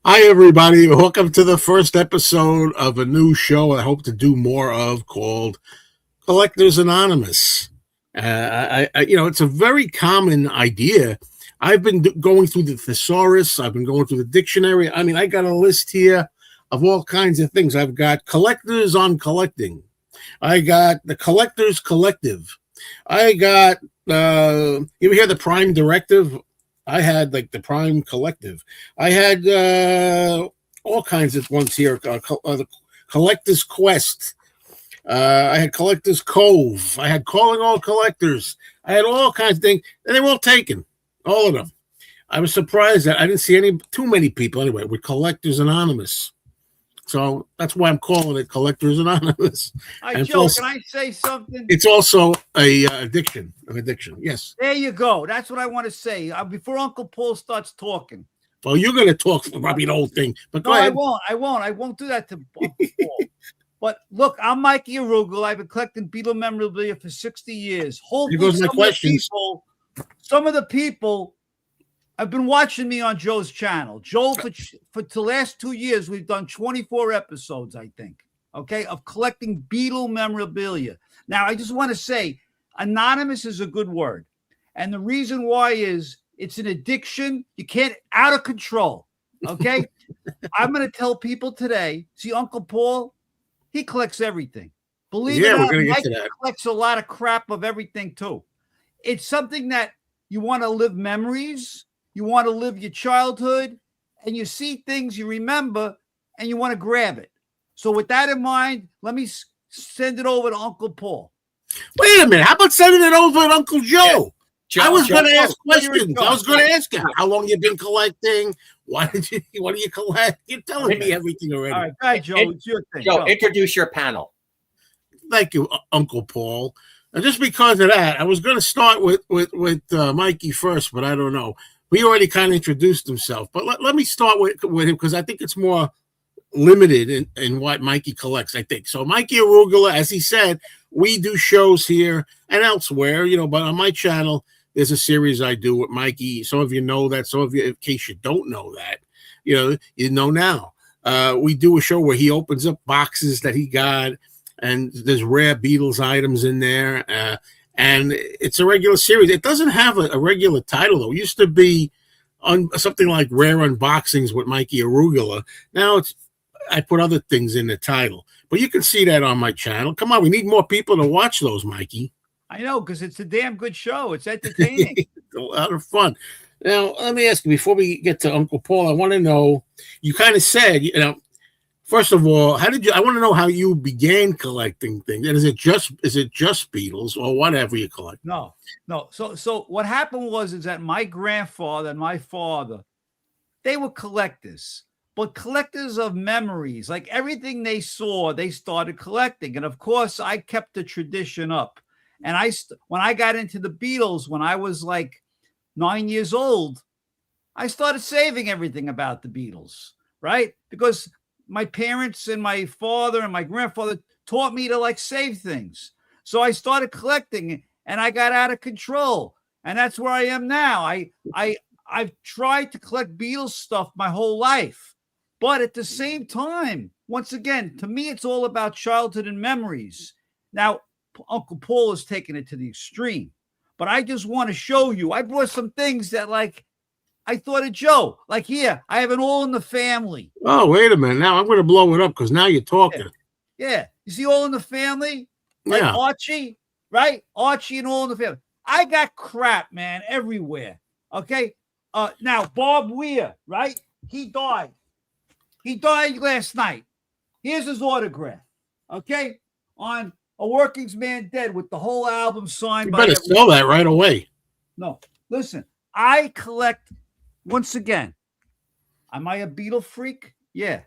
Hi, everybody. Welcome to the first episode of a new show I hope to do more of called Collectors Anonymous. It's a very common idea. I've been going through the thesaurus. I've been going through the dictionary. I mean, I got a list here of all kinds of things. I've got collectors on collecting. I got the Collectors Collective. I got, you ever hear the Prime Directive? I had like the Prime Collective. I had all kinds of ones here. The Collector's Quest. I had Collector's Cove. I had Calling All Collectors. I had all kinds of things, and they were all taken, all of them. I was surprised that I didn't see too many people anyway with Collectors Anonymous. So that's why I'm calling it Collectors Anonymous. Hi, Joe, plus, can I say something? It's also an addiction. Yes. There you go. That's what I want to say. Before Uncle Paul starts talking. Well, you're going to talk for probably the whole thing. But go ahead. I won't do that to Uncle Paul. But look, I'm Mikey Arugula. I've been collecting Beatle memorabilia for 60 years. Here goes my questions. Some of the people have been watching me on Joe's channel. Joe, for the last 2 years, we've done 24 episodes, I think, okay, of collecting Beatle memorabilia. Now, I just want to say, anonymous is a good word. And the reason why is it's an addiction. You can't, out of control, okay? I'm going to tell people today, see, Uncle Paul, he collects everything. Believe it or not, Mikey collects a lot of crap of everything, too. It's something that you want to live memories. You want to live your childhood, and you see things you remember, and you want to grab it. So with that in mind, let me send it over to Uncle Paul. Wait a minute. How about sending it over to Uncle Joe? Yeah. I was going to ask questions. I was going to ask him how long you've been collecting. What do you collect? You're telling me everything already. All right, Joe, it's your thing. Joe, introduce your panel. Thank you, Uncle Paul. And just because of that, I was going to start with Mikey first, but I don't know. He already kind of introduced himself, but let me start with him because I think it's more limited in what Mikey collects, I think. So Mikey Arugula, as he said, we do shows here and elsewhere, but on my channel, there's a series I do with Mikey. Some of you know that. Some of you, in case you don't know that, you know now. We do a show where he opens up boxes that he got, and there's rare Beatles items in there. And it's a regular series. It doesn't have a regular title, though. It used to be on something like Rare Unboxings with Mikey Arugula. Now I put other things in the title. But you can see that on my channel. Come on, we need more people to watch those, Mikey. I know, because it's a damn good show. It's entertaining. It's a lot of fun. Now, let me ask you, before we get to Uncle Paul, I want to know, you kind of said, first of all, I want to know how you began collecting things. And is it just Beatles or whatever you collect? No. So what happened is that my grandfather and my father, they were collectors, but collectors of memories. Like everything they saw, they started collecting. And of course, I kept the tradition up. And when I got into the Beatles, when I was like 9 years old, I started saving everything about the Beatles, right? Because my parents and my father and my grandfather taught me to save things. So I started collecting and I got out of control. And that's where I am now. I've tried to collect Beatles stuff my whole life. But at the same time, once again, to me, it's all about childhood and memories. Now, Uncle Paul has taken it to the extreme. But I just want to show you. I brought some things that I thought of Joe. Like here, I have an All in the Family. Oh, wait a minute. Now I'm going to blow it up because now you're talking. Yeah. You see All in the Family? Like Archie, right? Archie and All in the Family. I got crap, man, everywhere. Okay? Now, Bob Weir, right? He died. He died last night. Here's his autograph. Okay? On A Working's Man Dead with the whole album signed by... You better sell that right away. No. Listen, I collect... Once again, am I a Beatle freak? Yeah.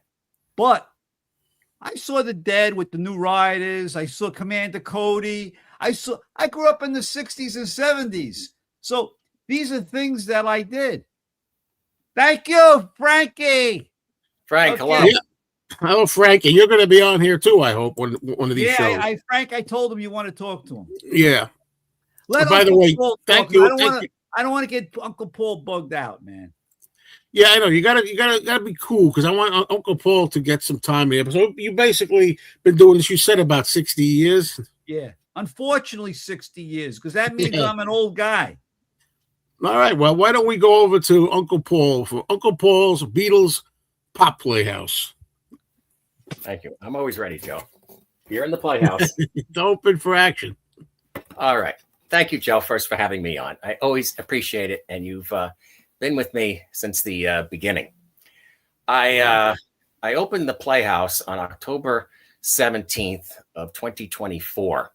But I saw the Dead with the New Riders. I saw Commander Cody. I grew up in the 60s and 70s. So these are things that I did. Thank you, Frankie. Frank, hello. Yeah. Hello, Frankie. You're going to be on here too, I hope, one of these shows. Yeah, Frank, I told him you want to talk to him. Yeah. By the way, thank you. I don't want to get Uncle Paul bugged out, man. Yeah, I know. You gotta be cool because I want Uncle Paul to get some time here. So you basically been doing this. You said about 60 years. Yeah. Unfortunately, 60 years, because that means Yeah. I'm an old guy. All right. Well, why don't we go over to Uncle Paul for Uncle Paul's Beatles Pop Playhouse? Thank you. I'm always ready, Joe. You're in the playhouse. It's open for action. All right. Thank you, Joe, first for having me on. I always appreciate it, and you've been with me since the beginning. I opened the Playhouse on October 17th of 2024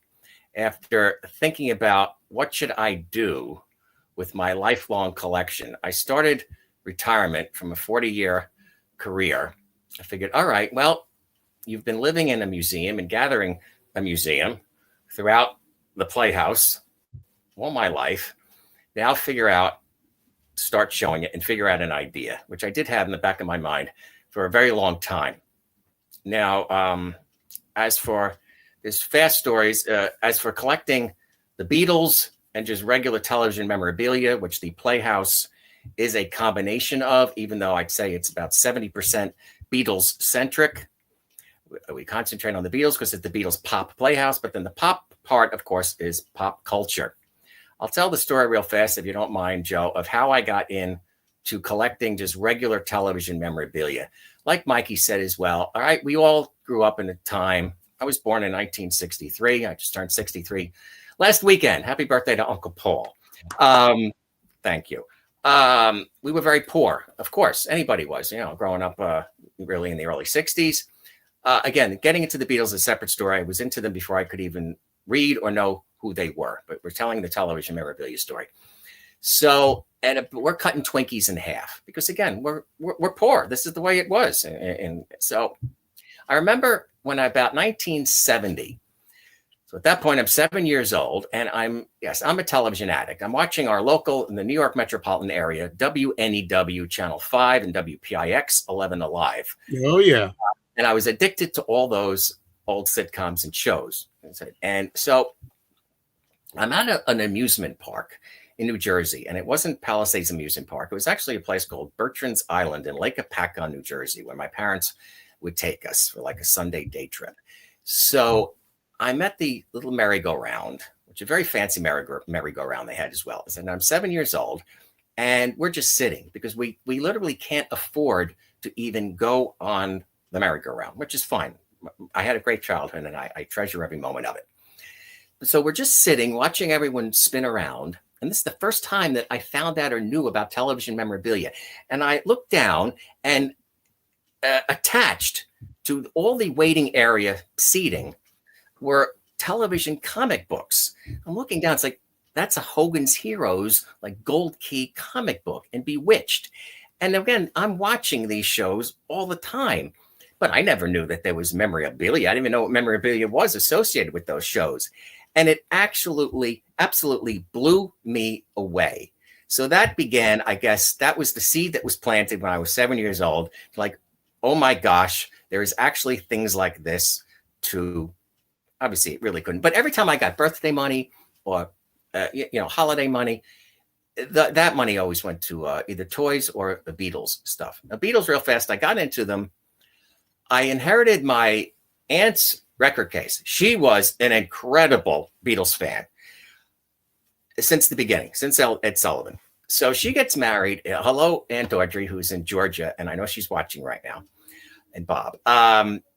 after thinking about what should I do with my lifelong collection. I started retirement from a 40-year career. I figured, all right, well, you've been living in a museum and gathering a museum throughout the Playhouse all my life. Now start showing it and figure out an idea, which I did have in the back of my mind for a very long time. Now, as for this fast stories, as for collecting the Beatles and just regular television memorabilia, which the Playhouse is a combination of, even though I'd say it's about 70% Beatles centric. We concentrate on the Beatles because it's the Beatles Pop Playhouse, but then the pop part, of course, is pop culture. I'll tell the story real fast, if you don't mind, Joe, of how I got into collecting just regular television memorabilia. Like Mikey said as well, all right, we all grew up in a time. I was born in 1963. I just turned 63 last weekend. Happy birthday to Uncle Paul. Thank you. We were very poor, of course. Anybody was, growing up really in the early 60s. Again, getting into the Beatles is a separate story. I was into them before I could even read or know who they were, but we're telling the television memorabilia story. So, and we're cutting Twinkies in half because, again, we're poor. This is the way it was. And so I remember when about 1970, so at that point, I'm 7 years old, and I'm a television addict. I'm watching our local in the New York metropolitan area, WNEW Channel 5 and WPIX 11 Alive. Oh, yeah. And I was addicted to all those old sitcoms and shows. And so I'm at an amusement park in New Jersey, and it wasn't Palisades Amusement Park. It was actually a place called Bertrand's Island in Lake Apacon, New Jersey, where my parents would take us for like a Sunday day trip. So I'm at the little merry-go-round, which is a very fancy merry-go-round they had as well. And I'm 7 years old, and we're just sitting because we literally can't afford to even go on the merry-go-round, which is fine. I had a great childhood, and I treasure every moment of it. So we're just sitting, watching everyone spin around. And this is the first time that I found out or knew about television memorabilia. And I looked down, and attached to all the waiting area seating were television comic books. I'm looking down. It's like, that's a Hogan's Heroes, like Gold Key comic book, and Bewitched. And again, I'm watching these shows all the time. But I never knew that there was memorabilia. I didn't even know what memorabilia was associated with those shows. And it absolutely blew me away. So that began, I guess, that was the seed that was planted when I was 7 years old. Like, oh my gosh, there is actually things like this to, obviously it really couldn't. But every time I got birthday money or, holiday money, that money always went to either toys or the Beatles stuff. The Beatles, real fast, I got into them. I inherited my aunt's record case. She was an incredible Beatles fan since the beginning, since Ed Sullivan. So she gets married. Hello, Aunt Audrey, who's in Georgia, and I know she's watching right now, and Bob.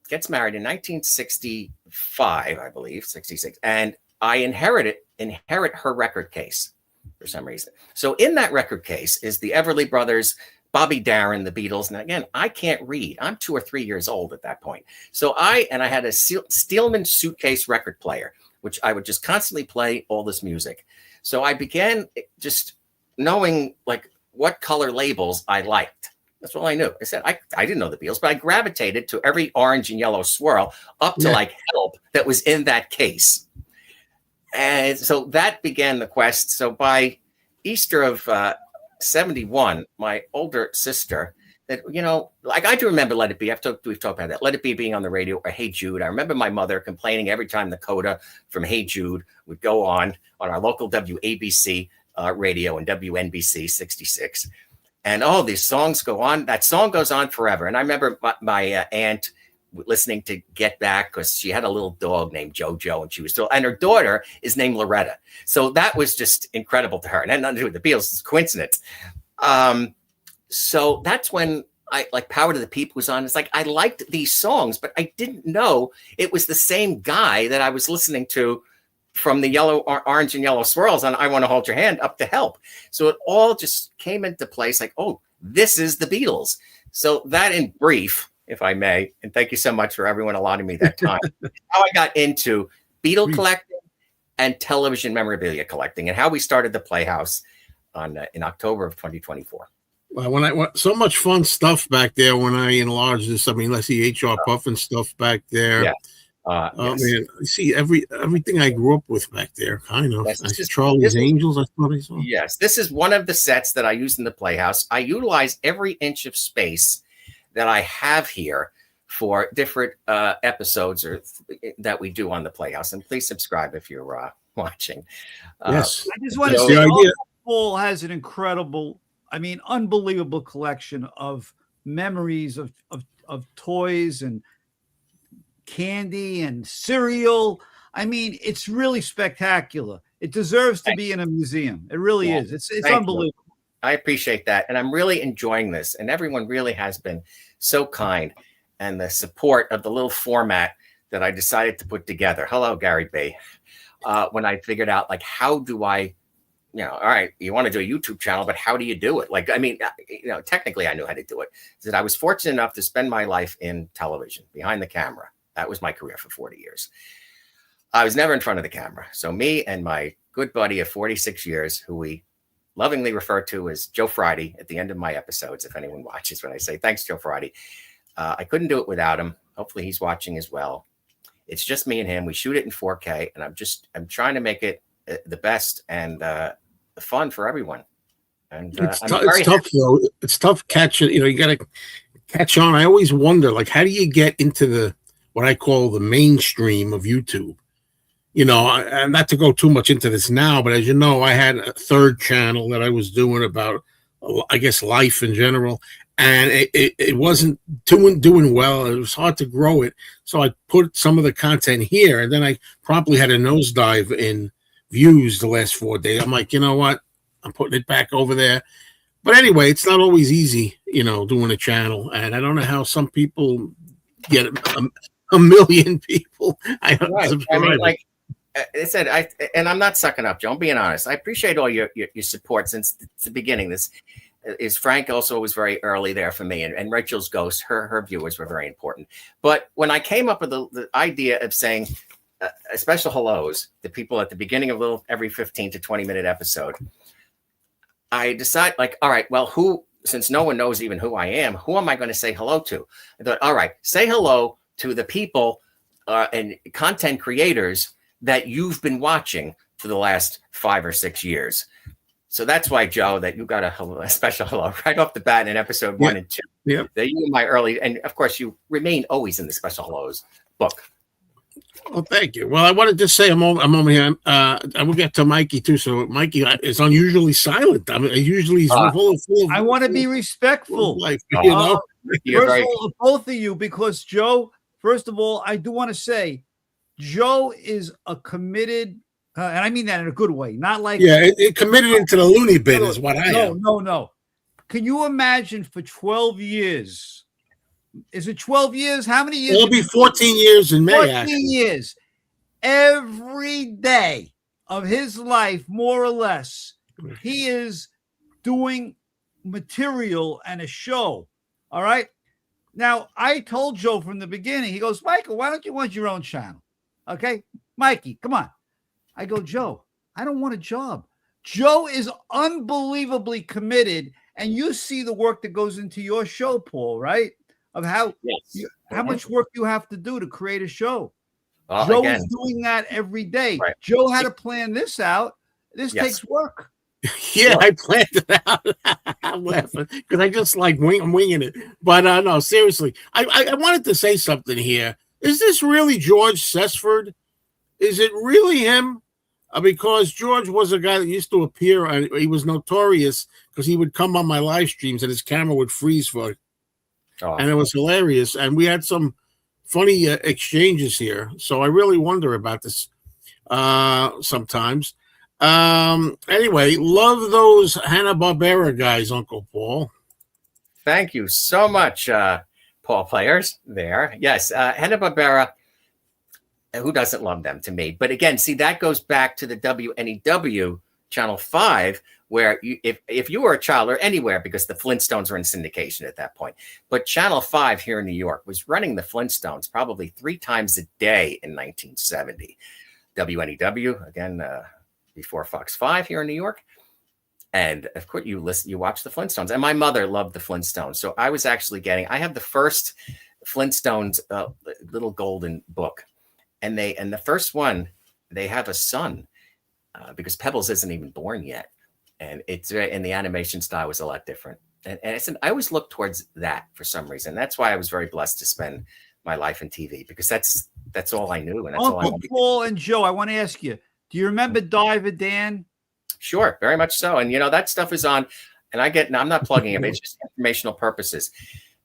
Gets married in 1965, I believe, 66, and I inherit her record case for some reason. So in that record case is the Everly Brothers, Bobby Darin, the Beatles. And again, I can't read. I'm 2 or 3 years old at that point. So I had a Steelman suitcase record player, which I would just constantly play all this music. So I began just knowing like what color labels I liked. That's all I knew. I said, I didn't know the Beatles, but I gravitated to every orange and yellow swirl up to like Help that was in that case. And so that began the quest. So by Easter of 71, my older sister, that, like I do remember Let It Be. We've talked about that. Let It Be being on the radio, or Hey Jude. I remember my mother complaining every time the coda from Hey Jude would go on our local WABC radio and WNBC 66. And these songs go on. That song goes on forever. And I remember my aunt listening to Get Back because she had a little dog named JoJo, and she was still, and her daughter is named Loretta. So that was just incredible to her. And had nothing to do with the Beatles. It's a coincidence. So that's when I like Power to the People was on. It's like I liked these songs, but I didn't know it was the same guy that I was listening to from the orange and yellow swirls on I Want to Hold Your Hand up to Help. So it all just came into place like, oh, this is the Beatles. So that in brief, if I may, and thank you so much for everyone allotting me that time, how I got into Beatle collecting and television memorabilia collecting and how we started the Playhouse in October of 2024. Well, so much fun stuff back there when I enlarged this. I mean, let's see H.R. Puffin stuff back there. Yeah. Yes. Man, I see everything I grew up with back there, kind of. Yes, Charlie's Angels, I thought I saw. Yes, this is one of the sets that I used in the Playhouse. I utilize every inch of space that I have here for different episodes that we do on the Playhouse. And please subscribe if you're watching. Yes. I just want to say, Paul has an incredible, unbelievable collection of memories of toys and candy and cereal. It's really spectacular. It deserves to be in a museum. It really is. It's unbelievable. I appreciate that. And I'm really enjoying this. And everyone really has been so kind. And the support of the little format that I decided to put together. Hello, Gary B. When I figured out, like, how do I, all right, you want to do a YouTube channel, but how do you do it? Technically I knew how to do it. That I was fortunate enough to spend my life in television, behind the camera. That was my career for 40 years. I was never in front of the camera. So me and my good buddy of 46 years, who we lovingly refer to as Joe Friday at the end of my episodes, if anyone watches when I say, thanks, Joe Friday. I couldn't do it without him. Hopefully he's watching as well. It's just me and him. We shoot it in 4K, and I'm trying to make it the best and fun for everyone. And it's tough, though. It's tough catching. You got to catch on. I always wonder, like, how do you get into what I call the mainstream of YouTube? And not to go too much into this now, but as you know, I had a third channel that I was doing about, I guess, life in general. And it wasn't doing well. It was hard to grow it. So I put some of the content here, and then I promptly had a nosedive in views the last 4 days. I'm like, you know what? I'm putting it back over there. But anyway, it's not always easy, doing a channel. And I don't know how some people get a million people. Like I said, and I'm not sucking up, Joe. I'm being honest. I appreciate all your support since the beginning. This is Frank also was very early there for me, and Rachel's Ghost, her viewers were very important. But when I came up with the idea of saying a special hellos to people at the beginning of every 15 to 20 minute episode, I decided, like, all right, well, since no one knows even who I am, who am I going to say hello to? I thought, all right, say hello to the people and content creators that you've been watching for the last 5 or 6 years. So that's why, Joe, that you got a special hello right off the bat in episode 1 and 2. Yeah. That you were my early, and of course you remain always in the special hellos book. Well, thank you. Well, I wanted to say I'm over here. I will get to Mikey too. So Mikey is unusually silent. Usually he's full of. I want to be respectful, life, first of all, both of you, because Joe. First of all, I do want to say, Joe is a committed, and I mean that in a good way, not like it committed into the loony bin is what I am. No. Can you imagine for 12 years? Is it 12 years? How many years? It'll be 14 years in May. 14 years. Every day of his life, more or less, he is doing material and a show. All right. Now, I told Joe from the beginning, he goes, Michael, why don't you want your own channel? Okay. Mikey, come on. I go, Joe, I don't want a job. Joe is unbelievably committed. And you see the work that goes into your show, Paul, right? Of how much work you have to do to create a show. Joe is doing that every day. Right. Joe had to plan this out. This takes work. I planned it out. I'm laughing because I just like I'm winging it. But no, seriously, I wanted to say something here. Is this really George Sesford? Is it really him? Because George was a guy that used to appear. He was notorious because he would come on my live streams and his camera would freeze and it was hilarious. And we had some funny exchanges here. So I really wonder about this sometimes. Anyway, love those Hanna-Barbera guys, Uncle Paul. Thank you so much, Paul Players there. Yes, Hanna-Barbera, who doesn't love them to me? But again, see, that goes back to the WNEW Channel 5, where if you were a child or anywhere, because the Flintstones were in syndication at that point, but Channel 5 here in New York was running the Flintstones probably 3 times a day in 1970. WNEW, again, before Fox 5 here in New York. And of course, you watch the Flintstones. And my mother loved the Flintstones. So I was actually I have the first Flintstones little golden book. And the first one, they have a son because Pebbles isn't even born yet. And the animation style was a lot different. And I always look towards that for some reason. That's why I was very blessed to spend my life in TV, because that's all I knew. And that's all I wanted. Paul and Joe, I want to ask you, do you remember Diver Dan? Sure, very much so. And that stuff is on, and I'm not plugging it, it's just informational purposes.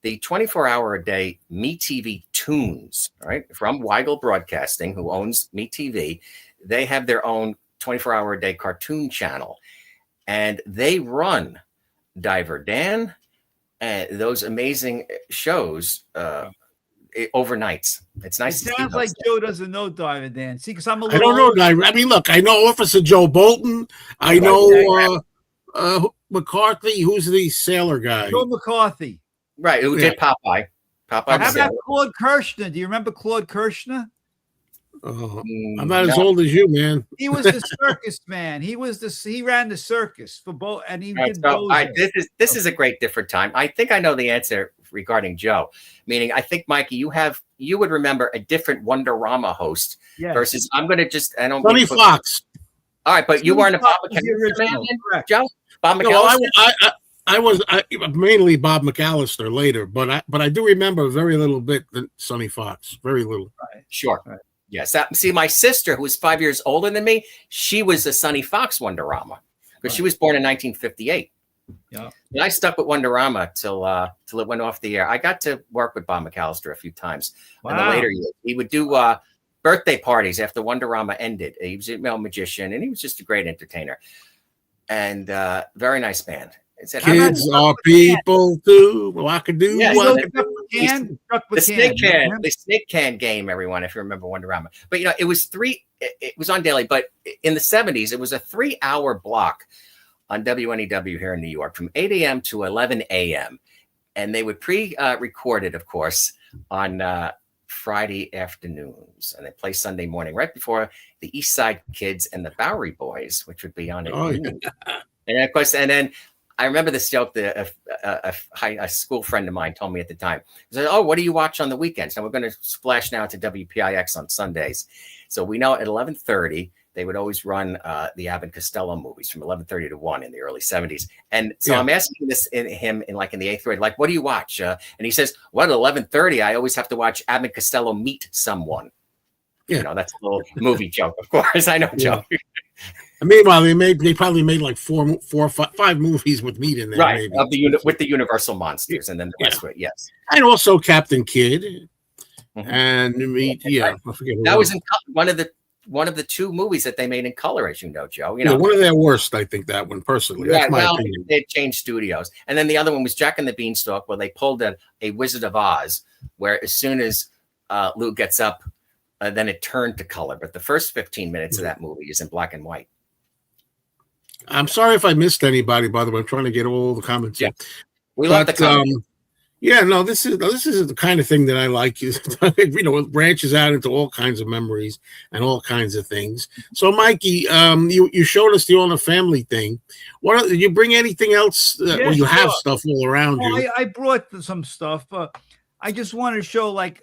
The 24-hour-a-day MeTV Tunes, right, from Weigel Broadcasting, who owns MeTV, they have their own 24-hour-a-day cartoon channel, and they run Diver Dan and those amazing shows overnights. It's nice. It sounds like Joe doesn't know Diver Dan. See, because I'm a little. I don't know Diver. I mean, look, I know Officer Joe Bolton. I know McCarthy, who's the sailor guy. Joe McCarthy. Right, who did Popeye. How about Claude Kirshner? Do you remember Claude Kirshner? I'm not as old as you, man. He was the circus man. He ran the circus for both, and he did both. This is a great different time. I think I know the answer regarding Joe. Meaning, I think, Mikey, you would remember a different Wonderama host versus Sonny Fox. All right, but you weren't a Bob McAllister man, Joe? Bob McAllister? No, I was mainly Bob McAllister later, but I do remember very little bit Sonny Fox. Very little. Right. Sure. Right. Yes. See, my sister, who was 5 years older than me, she was a Sonny Fox Wonderama because she was born in 1958. Yeah. And I stuck with Wonderama till it went off the air. I got to work with Bob McAllister a few times in the later years. He would do birthday parties after Wonderama ended. He was a magician, and he was just a great entertainer. And very nice band. Kids are people too. Well, I could do the snake can game, everyone, if you remember Wonderama. But it was on daily, but in the 70s, it was a 3-hour block on WNEW here in New York from 8 a.m. to 11 a.m. And they would pre-record it, of course, on Friday afternoons. And they play Sunday morning right before the East Side Kids and the Bowery Boys, which would be on at noon. And of course, and then I remember this joke that a school friend of mine told me at the time. He said, "Oh, what do you watch on the weekends?" Now we're going to splash now to WPIX on Sundays. So we know at 11:30 they would always run the Abbott and Costello movies from 11:30 to 1 in the early 70s. And so I'm asking him in the 8th grade, like, what do you watch? And he says, "What, at 11:30? I always have to watch Abbott and Costello meet someone." Yeah, that's a little movie joke, of course. I know, Joe. And meanwhile, they probably made like four or five movies with meat in there, right? Maybe. With the Universal monsters, and then the rest of it, yes. And also Captain Kidd, and I forget. That was in one of the 2 movies that they made in color, as you know, Joe. One of their worst, I think, that one personally. That's my opinion. They changed studios, and then the other one was Jack and the Beanstalk, where they pulled a Wizard of Oz, where as soon as Lou gets up, then it turned to color. But the first 15 minutes of that movie is in black and white. I'm sorry if I missed anybody, by the way. I'm trying to get all the comments in. We love the comments. This is the kind of thing that I like. It branches out into all kinds of memories and all kinds of things. So, Mikey, you showed us the All in the Family thing. Did you bring anything else? You have stuff all around you. I brought some stuff. I just wanted to show that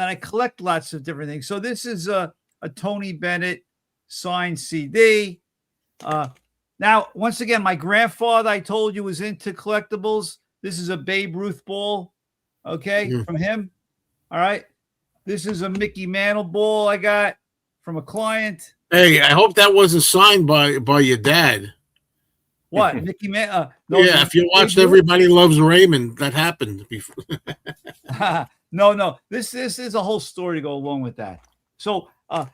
I collect lots of different things. So this is a Tony Bennett signed CD. Now, once again, my grandfather, I told you, was into collectibles. This is a Babe Ruth ball, from him. All right. This is a Mickey Mantle ball I got. from a client. Hey, I hope that wasn't signed by your dad. What, Mickey Man? No, Yeah, if you watched Everybody Loves Raymond, that happened before. no. This is a whole story to go along with that. So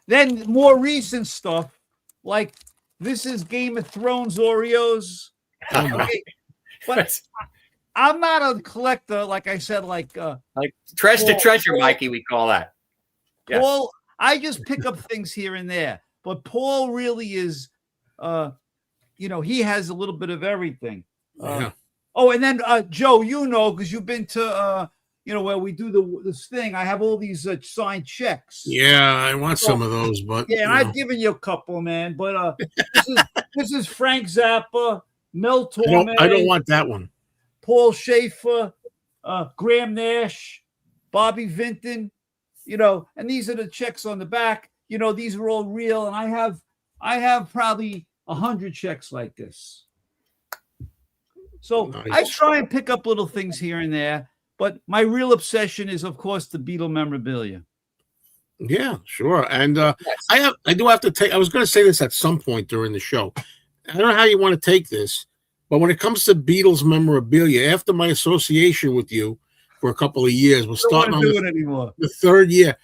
then more recent stuff, like this is Game of Thrones Oreos. Okay, but I'm not a collector, like I said, like treasure to treasure, Mikey, we call that. Yes. Paul, I just pick up things here and there, but Paul really is, he has a little bit of everything. Yeah. Oh, and then Joe, because you've been to, where we do this thing. I have all these signed checks. Yeah, I want some of those, but yeah, and I've given you a couple, man. But this is Frank Zappa, Mel Torme. I don't want that one. Paul Schaefer, Graham Nash, Bobby Vinton. And these are the checks on the back. These are all real, and I have probably 100 checks like this. So nice. I try and pick up little things here and there, but my real obsession is, of course, the Beatle memorabilia. Yeah, sure. And yes. I do have to take. I was going to say this at some point during the show. I don't know how you want to take this, but when it comes to Beatles memorabilia, after my association with you for a couple of years, we're starting on the third year.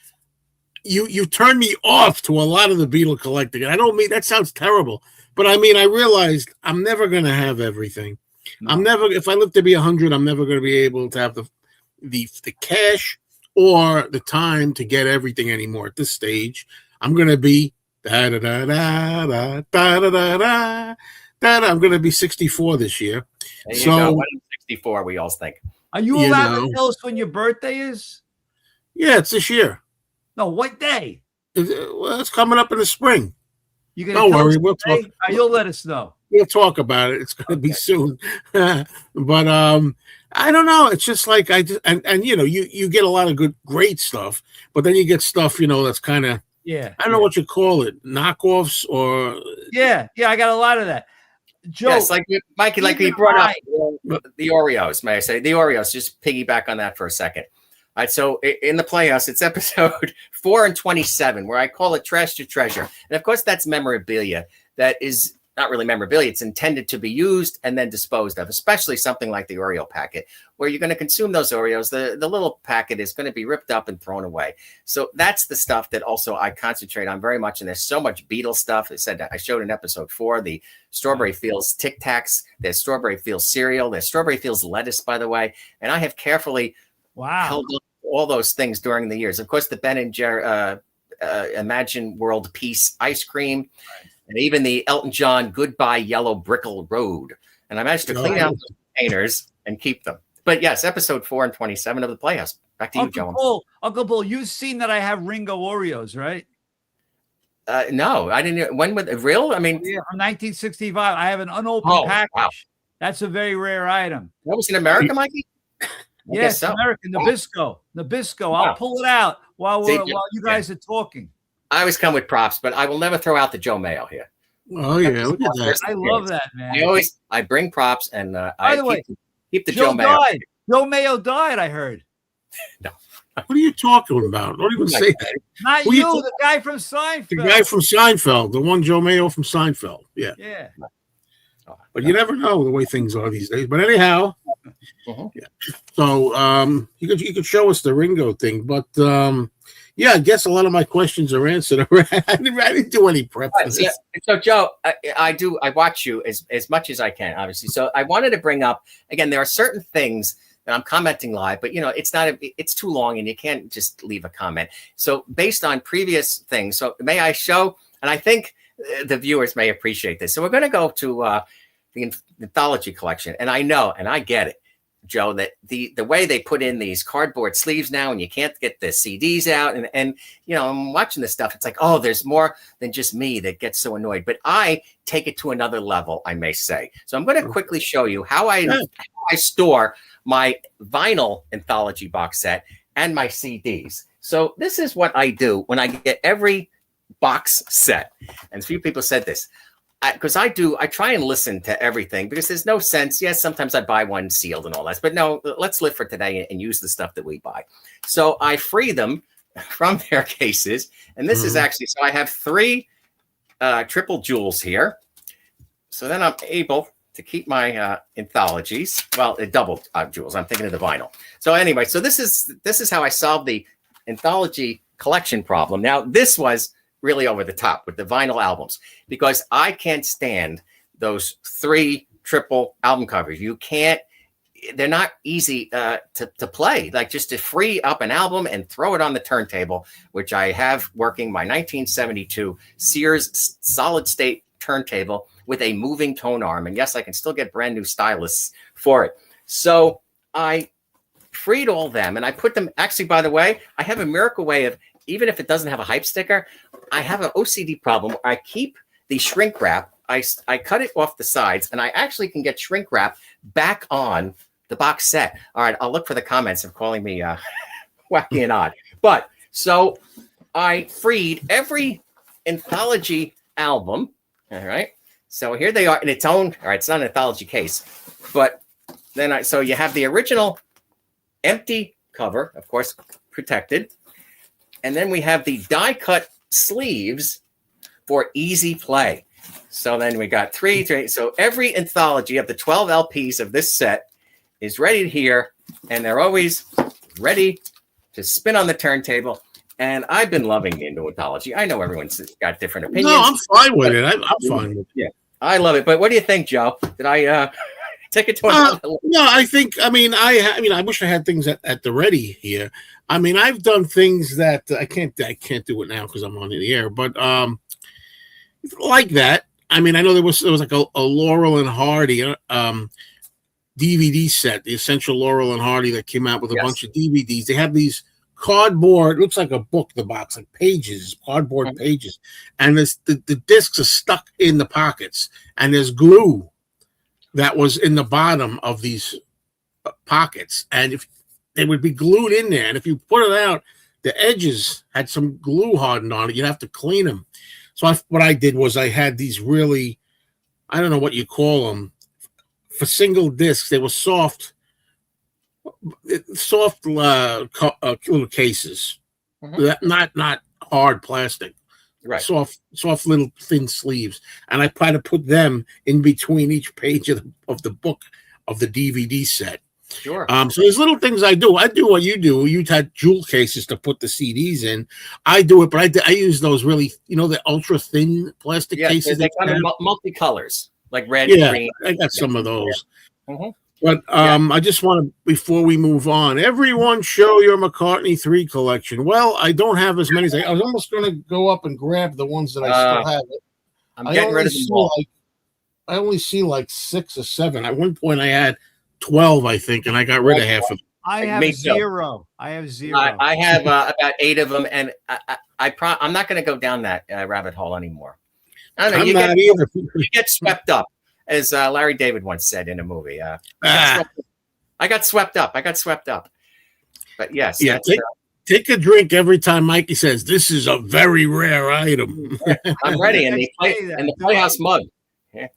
You turned me off to a lot of the Beatle collecting. And I don't mean that sounds terrible, but I mean I realized I'm never going to have everything. No. If I live to be 100, I'm never going to be able to have the cash or the time to get everything anymore. At this stage, I'm going to be I'm going to be 64 this year. So 64, we all think. Are you allowed to tell us when your birthday is? Yeah, it's this year. No, what day? Well, it's coming up in the spring. Don't worry, we'll talk. You'll let us know. We'll talk about it. It's going to be soon. But I don't know. It's just like you get a lot of great stuff, but then you get stuff, that's kind of I don't know what you call it, knockoffs or yeah, I got a lot of that. Joe, yes, like Mikey, like we brought up the Oreos. May I say the Oreos? Just piggyback on that for a second. All right, so in the Playhouse, it's episode 4 and 27, where I call it Trash to Treasure. And of course, that's memorabilia that is not really memorabilia. It's intended to be used and then disposed of, especially something like the Oreo packet, where you're going to consume those Oreos. The little packet is going to be ripped up and thrown away. So that's the stuff that also I concentrate on very much. And there's so much Beatles stuff. I showed in episode 4, the Strawberry Fields Tic Tacs. There's Strawberry Fields cereal. There's Strawberry Fields lettuce, by the way. And I have carefully held on all those things during the years. Of course, the Ben and Jerry Imagine World Peace ice cream, and even the Elton John Goodbye Yellow Brickle Road. And I managed to clean out the containers and keep them. But yes, episode 4 and 27 of the Playhouse. Back to you, Joe. Uncle Bull, you've seen that I have Ringo Oreos, right? No, I didn't. When was it real? I mean, from 1965. I have an unopened package. Wow. That's a very rare item. That was in America, Mikey? Yes, American Nabisco. I'll pull it out while you guys are talking. I always come with props, but I will never throw out the Joe Mayo here. Oh yeah, look at that. I love that, man. I bring props, and keep the Joe Mayo. Died. Joe Mayo died, I heard. No. What are you talking about? Don't even say that. Not you, the guy from Seinfeld. The guy from Seinfeld, the one Joe Mayo from Seinfeld. Yeah. Yeah. But you never know the way things are these days. But anyhow, yeah. So you could show us the Ringo thing, but I guess a lot of my questions are answered. I didn't do any prep for this. So Joe, I watch you as much as I can, obviously. So I wanted to bring up again. There are certain things that I'm commenting live, but it's too long, and you can't just leave a comment. So based on previous things, so may I show? And I think the viewers may appreciate this. So we're going to go to the anthology collection, and I know, and I get it, Joe, that the way they put in these cardboard sleeves now, and you can't get the CDs out, and I'm watching this stuff. It's like, oh, there's more than just me that gets so annoyed. But I take it to another level, I may say. So I'm going to quickly show you how I store my vinyl anthology box set and my CDs. So this is what I do when I get every box set. And a few people said this. Because I try and listen to everything, because there's no sense. Yes, sometimes I buy one sealed and all that, but no, let's live for today and use the stuff that we buy. So I free them from their cases. And this is actually, so I have 3 triple jewels here. So then I'm able to keep my anthologies. Well, double jewels. I'm thinking of the vinyl. So anyway, so this is how I solved the anthology collection problem. Now, this was really over the top with the vinyl albums because I can't stand those 3 triple album covers. You can't, they're not easy to play. Like just to free up an album and throw it on the turntable, which I have working my 1972 Sears solid state turntable with a moving tone arm. And yes, I can still get brand new styluses for it. So I freed all them and I put them, actually, by the way, I have a miracle way of, even if it doesn't have a hype sticker, I have an OCD problem. I keep the shrink wrap. I cut it off the sides and I actually can get shrink wrap back on the box set. All right, I'll look for the comments of calling me wacky and odd. But so I freed every anthology album. All right. So here they are in its own. All right, it's not an anthology case, but then so you have the original empty cover, of course, protected. And then we have the die cut sleeves for easy play. So then we got 3. So every anthology of the 12 LPs of this set is ready here, and they're always ready to spin on the turntable. And I've been loving the anthology. I know everyone's got different opinions. No, I'm fine with it. I'm fine with it. Yeah, I love it. But what do you think, Joe? Did I take it to another level? No, I wish I had things at the ready here. I mean, I've done things that I can't do it now because I'm on the air, but like that. I mean, I know there was like a Laurel and Hardy DVD set, the Essential Laurel and Hardy, that came out with a bunch of DVDs. They have these cardboard, looks like a book, the box, like pages, cardboard pages, and the discs are stuck in the pockets, and there's glue that was in the bottom of these pockets, and if they would be glued in there, and if you put it out, the edges had some glue hardened on it. You'd have to clean them. So what I did was I had these really, I don't know what you call them, for single discs. They were soft little cases, not hard plastic, right? Soft little thin sleeves, and I try to put them in between each page of the book of the DVD set. Sure. So there's little things I do. I do what you do. You had jewel cases to put the CDs in. I do it, but I use those really, the ultra thin plastic cases. They come in multicolors, like red, green. I got some of those. Yeah. But I just want to, before we move on, everyone show your McCartney 3 collection. Well, I don't have as many as I was almost going to go up and grab the ones that I still have. I'm getting rid of them all. I only see like 6 or 7. At one point I had 12, I think, and I got rid of half of them. I have 0. I have 0. I have about 8 of them, and I'm not going to go down that rabbit hole anymore. I don't know. You get swept up, as Larry David once said in a movie. I got swept up. But yes. Yeah, take a drink every time Mikey says, this is a very rare item. I'm ready. And the Playhouse mug. Yeah.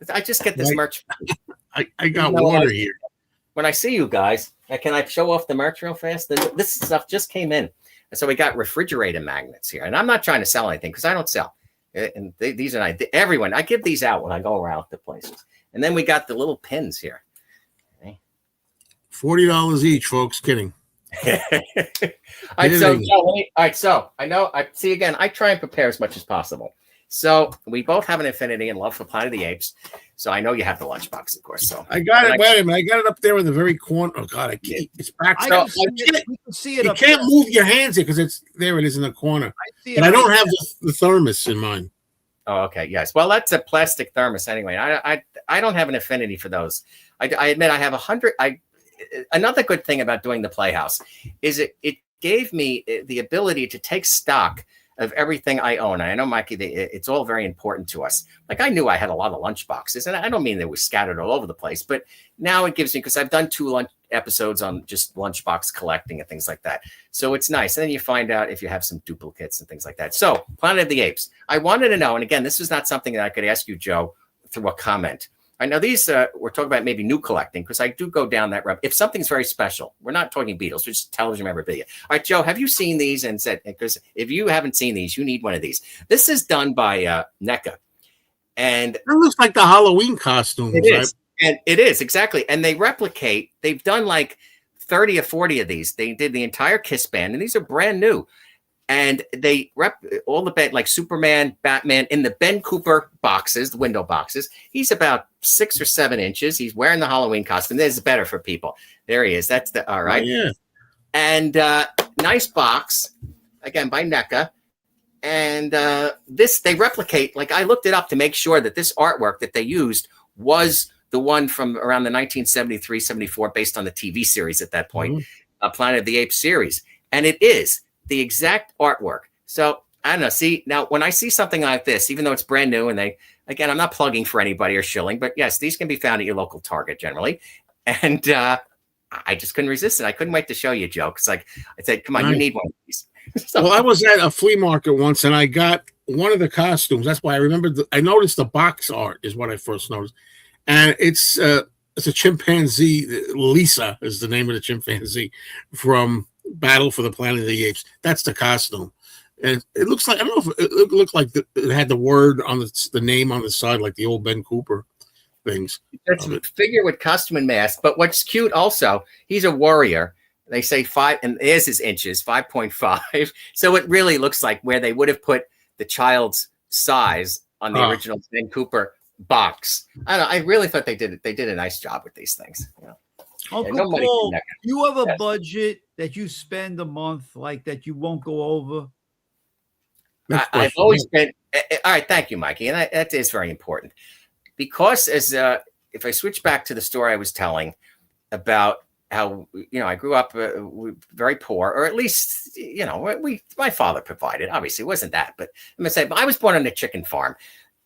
I just get this merch. I got water here. When I see you guys, can I show off the merch real fast? This stuff just came in. And so we got refrigerator magnets here. And I'm not trying to sell anything because I don't sell. And these are not everyone. I give these out when I go around the places. And then we got the little pins here. Okay. $40 each, folks. Kidding. All right, so I know I try and prepare as much as possible. So we both have an affinity and love for Planet of the Apes. So I know you have the lunchbox, of course. So I got it. Wait a minute, I got it up there in the very corner. Oh God, I can't. It's back. You can see it. You can't move your hands here because it's there. It is in the corner. But I don't have the thermos in mine. Oh, okay. Yes. Well, that's a plastic thermos anyway. I don't have an affinity for those. I admit I have 100. Another good thing about doing the Playhouse is it gave me the ability to take stock of everything I own. I know, Mikey, it's all very important to us. Like I knew I had a lot of lunch boxes, and I don't mean they were scattered all over the place, but now it gives me, because I've done 2 episodes on just lunchbox collecting and things like that. So it's nice. And then you find out if you have some duplicates and things like that. So Planet of the Apes, I wanted to know, and again, this is not something that I could ask you, Joe, through a comment. I know these, we're talking about maybe new collecting, because I do go down that road. If something's very special, we're not talking Beatles, we're just television memorabilia. All right, Joe, have you seen these? And said, because if you haven't seen these, you need one of these. This is done by NECA. And it looks like the Halloween costumes. It is. And it is, exactly. And they replicate, they've done like 30 or 40 of these. They did the entire Kiss band, and these are brand new. And they rep all the bed, like Superman, Batman, in the Ben Cooper boxes, the window boxes. He's about 6 or 7 inches. He's wearing the Halloween costume. This is better for people. There he is. That's the, all right. Oh, yeah. And nice box, again, by NECA. And this, they replicate, like I looked it up to make sure that this artwork that they used was the one from around the 1973, 74, based on the TV series at that point, Planet of the Apes series. And it is the exact artwork. So I don't know. See, now when I see something like this, even though it's brand new, and they, again, I'm not plugging for anybody or shilling, but yes, these can be found at your local Target generally. And I just couldn't resist it. I couldn't wait to show you, Joe. It's like, I said, come on, you need one of these. So, well, I was at a flea market once, and I got one of the costumes. That's why I remember. I noticed the box art is what I first noticed, and it's a chimpanzee. Lisa is the name of the chimpanzee from Battle for the Planet of the Apes. That's the costume, and it looks like, I don't know if it looked like it had the word on the name on the side, like the old Ben Cooper things. That's a figure with costume and mask. But what's cute also, he's a warrior. They say 5, and there's his inches, 5.5. So it really looks like where they would have put the child's size on the original Ben Cooper box. I don't know. I really thought they did it. They did a nice job with these things. You know? Uncle Paul, you have a budget that you spend a month like that you won't go over? I've always been. All right, thank you, Mikey, and that is very important, because as if I switch back to the story I was telling about how, you know, I grew up very poor, or at least, you know, my father provided. Obviously, it wasn't that, but I'm gonna say I was born on a chicken farm,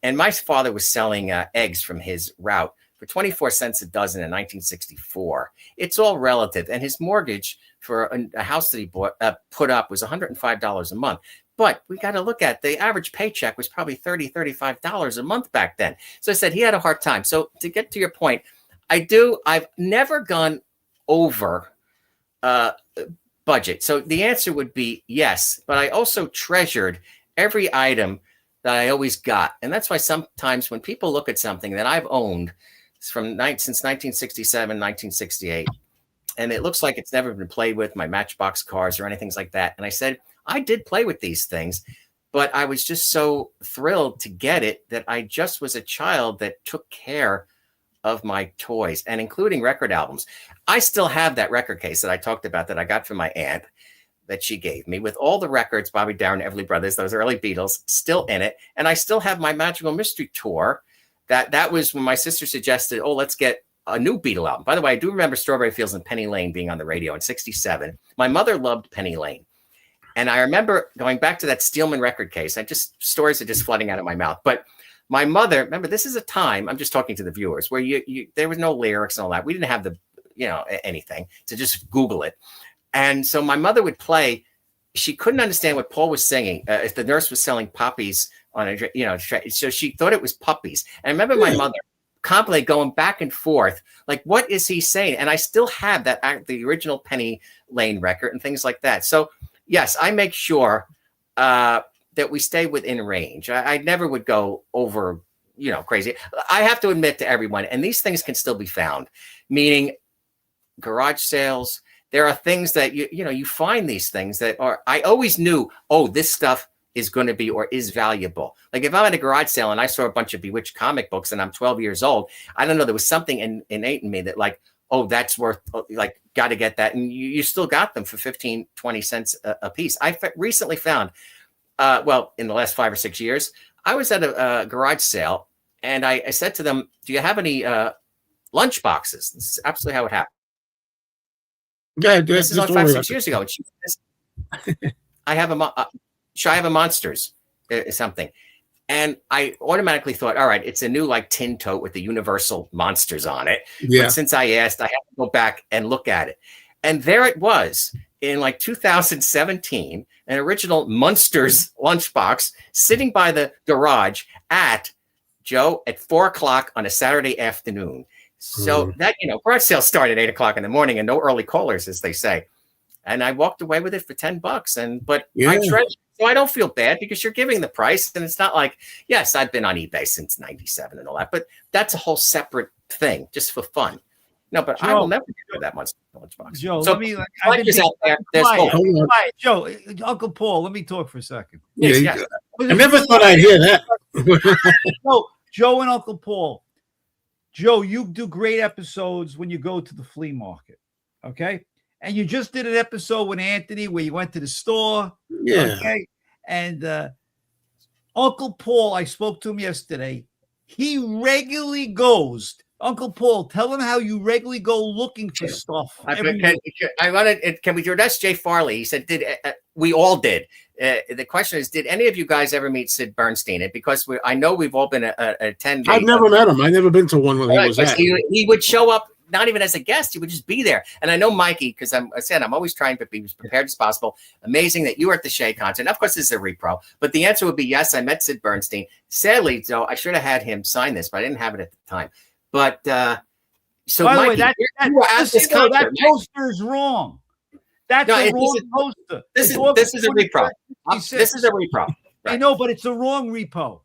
and my father was selling eggs from his route for 24 cents a dozen in 1964. It's all relative, and his mortgage for a house that he put up was $105 a month. But we got to look at the average paycheck was probably $35 a month back then. So I said he had a hard time. So to get to your point, I've never gone over budget. So the answer would be yes, but I also treasured every item that I always got. And that's why sometimes when people look at something that I've owned since 1967, 1968, and it looks like it's never been played with, my Matchbox cars or anything like that. And I said, I did play with these things, but I was just so thrilled to get it that I just was a child that took care of my toys, and including record albums. I still have that record case that I talked about that I got from my aunt that she gave me with all the records, Bobby Darin, Everly Brothers, those early Beatles, still in it. And I still have my Magical Mystery Tour. That was when my sister suggested, oh, let's get a new Beatle album. By the way, I do remember Strawberry Fields and Penny Lane being on the radio in 67. My mother loved Penny Lane. And I remember going back to that Steelman record case. Stories are just flooding out of my mouth. But my mother, remember, this is a time, I'm just talking to the viewers, where there was no lyrics and all that. We didn't have anything to just Google it. And so my mother would play. She couldn't understand what Paul was singing. If the nurse was selling puppies on a, so she thought it was puppies. And I remember my mother constantly going back and forth, like, what is he saying? And I still have the original Penny Lane record and things like that. So yes, I make sure that we stay within range. I never would go over, crazy. I have to admit to everyone, and these things can still be found, meaning garage sales. There are things that you find these things that are, I always knew, oh, this stuff is going to be or is valuable. Like if I'm at a garage sale and I saw a bunch of Bewitched comic books and I'm 12 years old, I don't know, there was something innate in me that like, oh, that's worth, like, got to get that. And you still got them for 15, 20 cents a piece. I recently found, in the last 5 or 6 years, I was at a garage sale and I said to them, do you have any lunch boxes? This is absolutely how it happened. Yeah, this is like 5-6 years ago. And she says, I have a Monsters something. And I automatically thought, all right, it's a new like tin tote with the Universal Monsters on it. Yeah. But since I asked, I have to go back and look at it. And there it was in like 2017, an original Monsters lunchbox sitting by the garage at Joe, at 4 o'clock on a Saturday afternoon. So that, garage sales start at 8 o'clock in the morning and no early callers, as they say. And I walked away with it for $10. I treasure, so I don't feel bad because you're giving the price. And it's not like, yes, I've been on eBay since 97 and all that, but that's a whole separate thing just for fun. No, but Joe, I will never do that lunchbox. Joe, so let me Joe, Uncle Paul, let me talk for a second. Yeah, I never thought I'd hear that. Joe and Uncle Paul. Joe, you do great episodes when you go to the flea market. Okay. And you just did an episode with Anthony where you went to the store. Yeah. Okay. And Uncle Paul, I spoke to him yesterday. He regularly goes. Uncle Paul, tell him how you regularly go looking for stuff. Can we do that's Jay Farley? He said, we all did. The question is, did any of you guys ever meet Sid Bernstein? Because I know we've all been attending. I've never met him. I've never been to one where he was at. He would show up. Not even as a guest, he would just be there. And I know Mikey, because I'm always trying to be as prepared as possible. Amazing that you were at the Shea concert. Of course, this is a repro, but the answer would be yes. I met Sid Bernstein. Sadly, though, I should have had him sign this, but I didn't have it at the time. But so, by the Mikey, way, that poster is wrong. That's a wrong poster. This is a repro. This is a repro. Right. I know, but it's a wrong repo.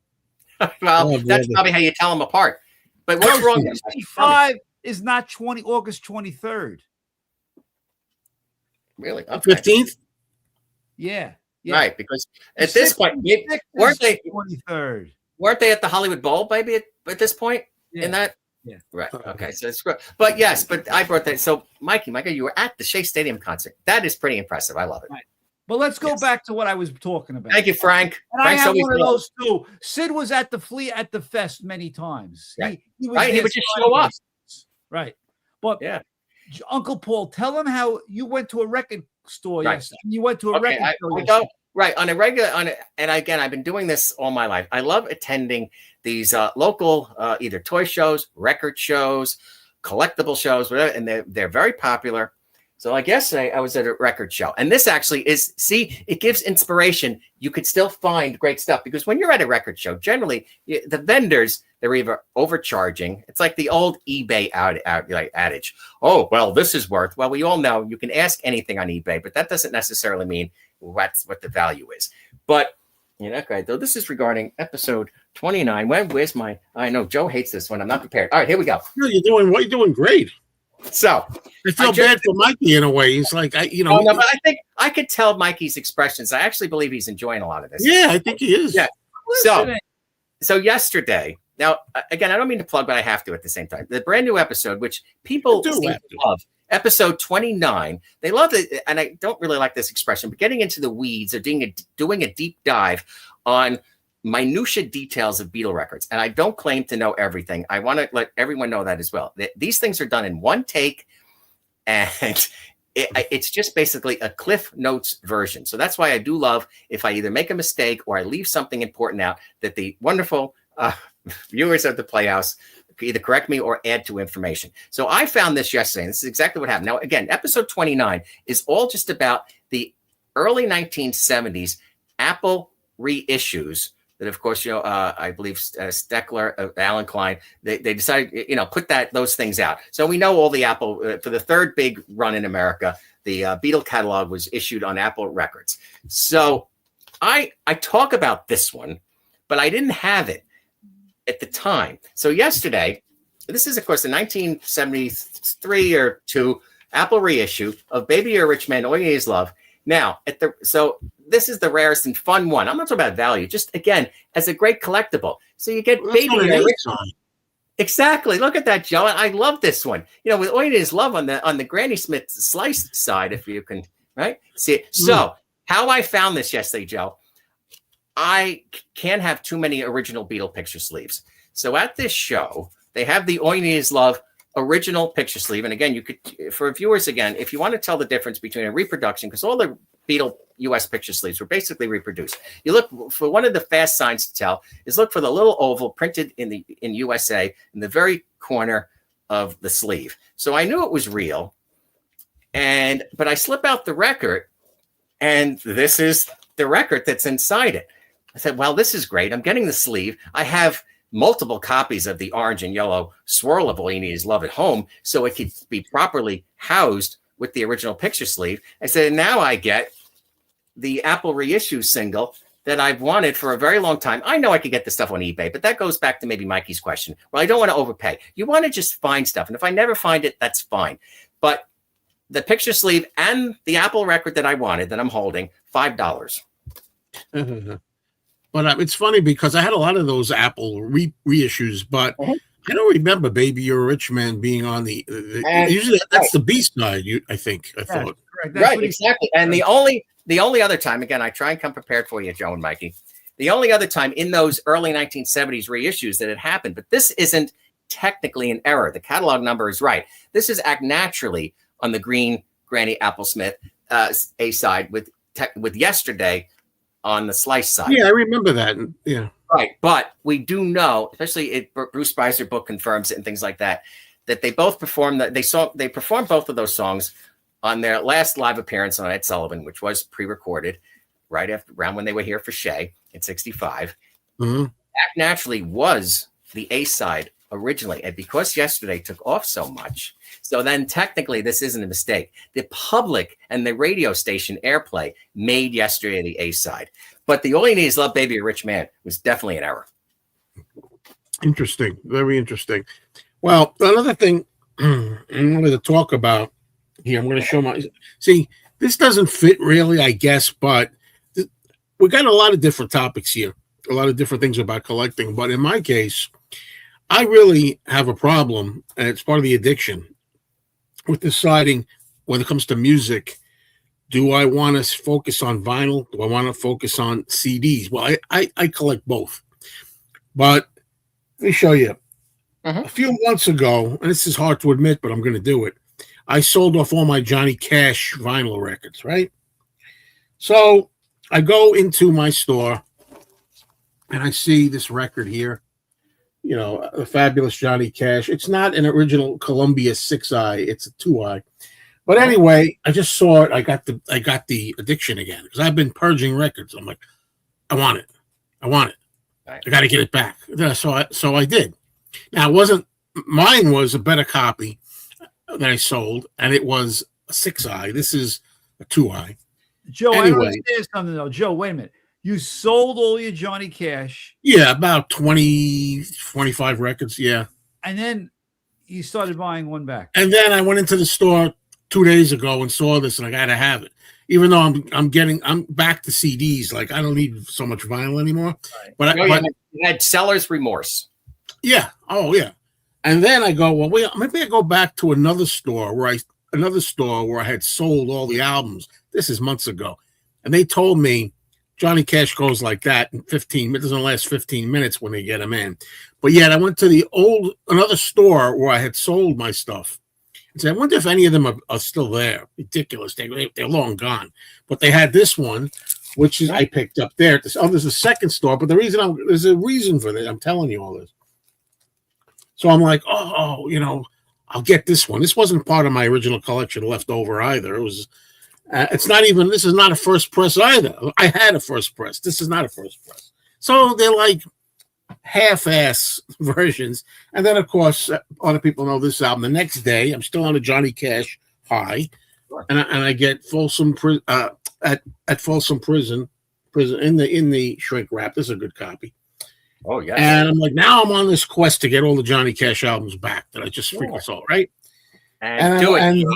Well, that's probably how you tell them apart. But what's wrong? 25 is not August 23rd. Really? Okay. 15th? Yeah. Right, because at this point, weren't they 23rd? Weren't they at the Hollywood Bowl, maybe at this point? Yeah. In that? Yeah. Right. Okay. So it's great. But yes, I brought that. So Mikey, you were at the Shea Stadium concert. That is pretty impressive. I love it. Right. But let's go back to what I was talking about. Thank you, Frank. And I have one of those too. Sid was at the fest many times. Right. He would just show up. Right. But yeah, Uncle Paul, tell him how you went to a record store yesterday. You went to a record store yesterday. Right. On a regular, and again, I've been doing this all my life. I love attending these local either toy shows, record shows, collectible shows, whatever, and they're very popular. So I guess I was at a record show, and this actually it gives inspiration. You could still find great stuff because when you're at a record show, generally the vendors, they're either overcharging. It's like the old eBay adage. Oh, well, this is worth. Well, we all know you can ask anything on eBay, but that doesn't necessarily mean what the value is. But okay, though this is regarding episode 29. Where's my? I know Joe hates this one. I'm not prepared. All right, here we go. No, you're doing great. So I feel bad for Mikey in a way. He's like, but I think I could tell Mikey's expressions. I actually believe he's enjoying a lot of this. Yeah, I think he is. Yeah. So yesterday, now again, I don't mean to plug, but I have to at the same time. The brand new episode, which people seem to love, episode 29. They love it, and I don't really like this expression, but getting into the weeds or doing a deep dive on minutia details of Beatle records. And I don't claim to know everything. I want to let everyone know that as well. These things are done in one take, and it's just basically a Cliff Notes version. So that's why I do love if I either make a mistake or I leave something important out, that the wonderful viewers of the Playhouse either correct me or add to information. So I found this yesterday, and this is exactly what happened. Now, again, episode 29 is all just about the early 1970s Apple reissues that, of course, I believe Steckler, Alan Klein, they decided, put those things out. So we know all the Apple, for the third big run in America, the Beatle catalog was issued on Apple Records. So I talk about this one, but I didn't have it at the time. So yesterday, this is, of course, the 1973 or 2 Apple reissue of Baby You're a Rich Man, All You Need Is Love. Now, so this is the rarest and fun one. I'm not talking about value, just again, as a great collectible. So you get Baby You're a Rich Man. Exactly. Look at that, Joe. I love this one. With All You Need Is Love on the Granny Smith sliced side, if you can, right? See it. So how I found this yesterday, Joe, I can't have too many original Beatle picture sleeves. So at this show, they have the All You Need Is Love original picture sleeve. And again, you could, for viewers, again, if you want to tell the difference between a reproduction, because all the Beatle US picture sleeves were basically reproduced. You look for one of the fast signs to tell is look for the little oval printed in USA in the very corner of the sleeve. So I knew it was real. But I slip out the record, and this is the record that's inside it. I said, well, this is great. I'm getting the sleeve. I have multiple copies of the orange and yellow swirl of All You Need Is Love at home so it could be properly housed with the original picture sleeve. I said, now I get the Apple reissue single that I've wanted for a very long time. I know I could get this stuff on eBay, but that goes back to maybe Mikey's question. Well, I don't want to overpay. You want to just find stuff. And if I never find it, that's fine. But the picture sleeve and the Apple record that I wanted, that I'm holding, $5. But it's funny because I had a lot of those Apple reissues, but I don't remember "Baby You're a Rich Man" being on the usually that's the B side. I thought Right, exactly. And the only other time, again, I try and come prepared for you, Joe and Mikey. The only other time in those early 1970s reissues that it happened, but this isn't technically an error. The catalog number is right. This is Act Naturally on the green Granny Applesmith A side with Yesterday on the Slice side. Yeah, I remember that. Yeah. Right. But we do know, especially Bruce Spicer book confirms it and things like that, that they both performed they performed both of those songs on their last live appearance on Ed Sullivan, which was pre-recorded around when they were here for Shea in 65. Mm-hmm. Act Naturally was the A side originally. And because Yesterday took off so much, so then technically this isn't a mistake. The public and the radio station airplay made Yesterday the A side. But the All You Need Is Love, Baby, a Rich Man was definitely an error. Interesting. Very interesting. Well, another thing I wanted to talk about here, I'm going to show see, this doesn't fit really, I guess, but we got a lot of different topics here, a lot of different things about collecting. But in my case, I really have a problem, and it's part of the addiction, with deciding when it comes to music, do I want to focus on vinyl? Do I want to focus on CDs? Well, I collect both. But let me show you. A few months ago, and this is hard to admit, but I'm going to do it, I sold off all my Johnny Cash vinyl records, right? So I go into my store, and I see this record here. You know, the fabulous Johnny Cash. It's not an original Columbia 6i, it's a 2i. But anyway, I just saw it. I got the addiction again because I've been purging records. I'm like, I want it. Right. I got to get it back. So I did. Now, mine was a better copy that I sold, and it was a 6i. This is a 2i. Joe, anyway, I don't understand something though. Joe, wait a minute. You sold all your Johnny Cash. Yeah, about 20, 25 records. Yeah. And then you started buying one back. And then I went into the store 2 days ago and saw this, and I got to have it. Even though I'm back to CDs. Like, I don't need so much vinyl anymore. Right. But you had seller's remorse. Yeah. Oh, yeah. And then I go, well, wait, maybe I go back to another store where I had sold all the albums. This is months ago. And they told me Johnny Cash goes like that in 15. It doesn't last 15 minutes when they get him in. But yet I went to another store where I had sold my stuff. And said, I wonder if any of them are still there. Ridiculous. They're long gone. But they had this one, which is I picked up there. There's a second store. But there's a reason for this. I'm telling you all this. So I'm like, I'll get this one. This wasn't part of my original collection left over either. It was. This is not a first press either. I had a first press. This is not a first press. So they're like half-ass versions. And then, of course, other people know this album. The next day, I'm still on a Johnny Cash high. And I get Folsom at Folsom Prison in the shrink wrap. This is a good copy. Oh, yeah. And I'm like, now I'm on this quest to get all the Johnny Cash albums back that I just freaking saw, right? And do it.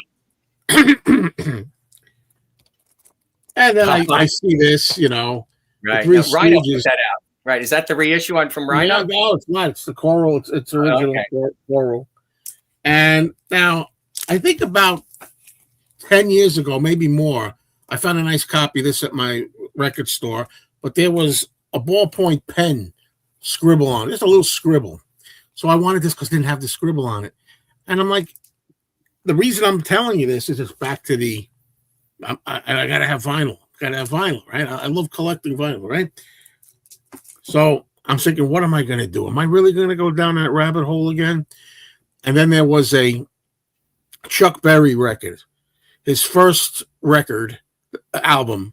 And then I see this, Right. Rhino put that out. Right. Is that the reissue from Rhino? No, it's not. It's the Coral. It's original Coral. And now I think about 10 years ago, maybe more, I found a nice copy of this at my record store, but there was a ballpoint pen scribble on it, just a little scribble. So I wanted this because it didn't have the scribble on it. And I'm like, the reason I'm telling you this is it's back to I got to have vinyl. Right? I love collecting vinyl, right? So I'm thinking, what am I going to do? Am I really going to go down that rabbit hole again? And then there was a Chuck Berry record, his first record album,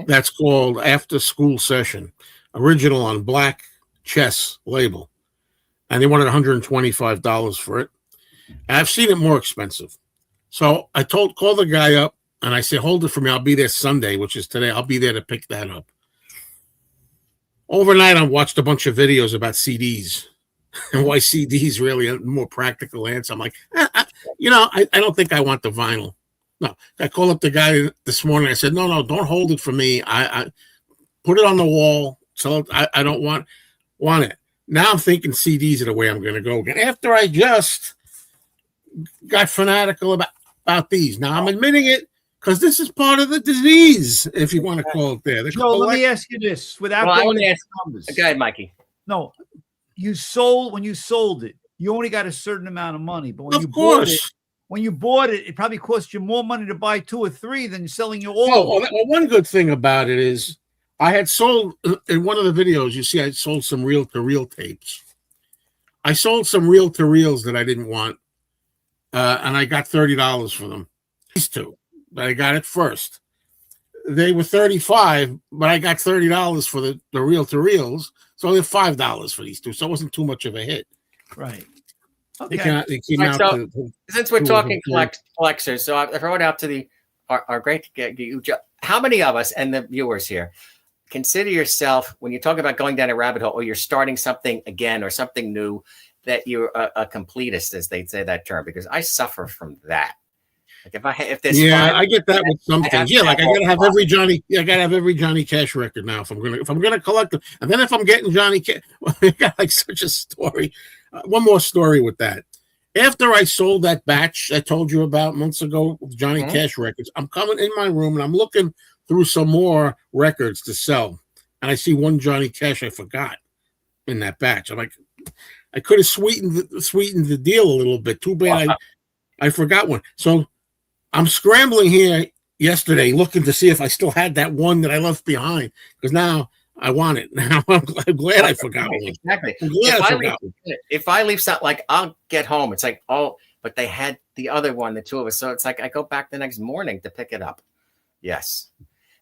that's called After School Session, original on Black Chess label. and they wanted $125 for it. And I've seen it more expensive. So I called the guy up and I said, hold it for me. I'll be there Sunday, which is today. I'll be there to pick that up. Overnight, I watched a bunch of videos about CDs and why CDs really a more practical answer. I'm like, I don't think I want the vinyl. No, I called up the guy this morning. I said, no, don't hold it for me. I put it on the wall. So I don't want it. Now I'm thinking CDs are the way I'm going to go again. After I just got fanatical about these. Now I'm admitting it because this is part of the disease, if you want to call it there. Joe, let me ask you this without going into numbers. Go ahead, Mikey. No, when you sold it, you only got a certain amount of money. But when you bought it, it probably cost you more money to buy 2 or 3 than selling you all. Well, one good thing about it is I had sold in one of the videos. You see, I sold some reel-to-reel tapes. I sold some reel-to-reels that I didn't want, and I got $30 for them. These two, but I got it first. They were $35, but I got $30 for the reel-to-reels, so they're $5 for these two. So it wasn't too much of a hit. Right. Okay. Since we're talking collectors, so I throw it out to our great you. How many of us and the viewers here consider yourself, when you talk about going down a rabbit hole or you're starting something again or something new, that you're a completist, as they say that term? Because I suffer from that. Like if there's I get that with some things. Yeah, like I gotta have every Johnny Cash record now if I'm gonna collect them. And then if I'm getting Johnny Cash, I got like such a story. One more story with that. After I sold that batch I told you about months ago with Johnny Cash records, I'm coming in my room and I'm looking through some more records to sell, and I see one Johnny Cash I forgot in that batch. I'm like, I could have sweetened the deal a little bit. Too bad I forgot one. So I'm scrambling here yesterday looking to see if I still had that one that I left behind, because now I want it. Now I'm glad I forgot one. Exactly. If I leave something, like I'll get home, it's like, oh, but they had the other one, the two of us. So it's like I go back the next morning to pick it up. Yes.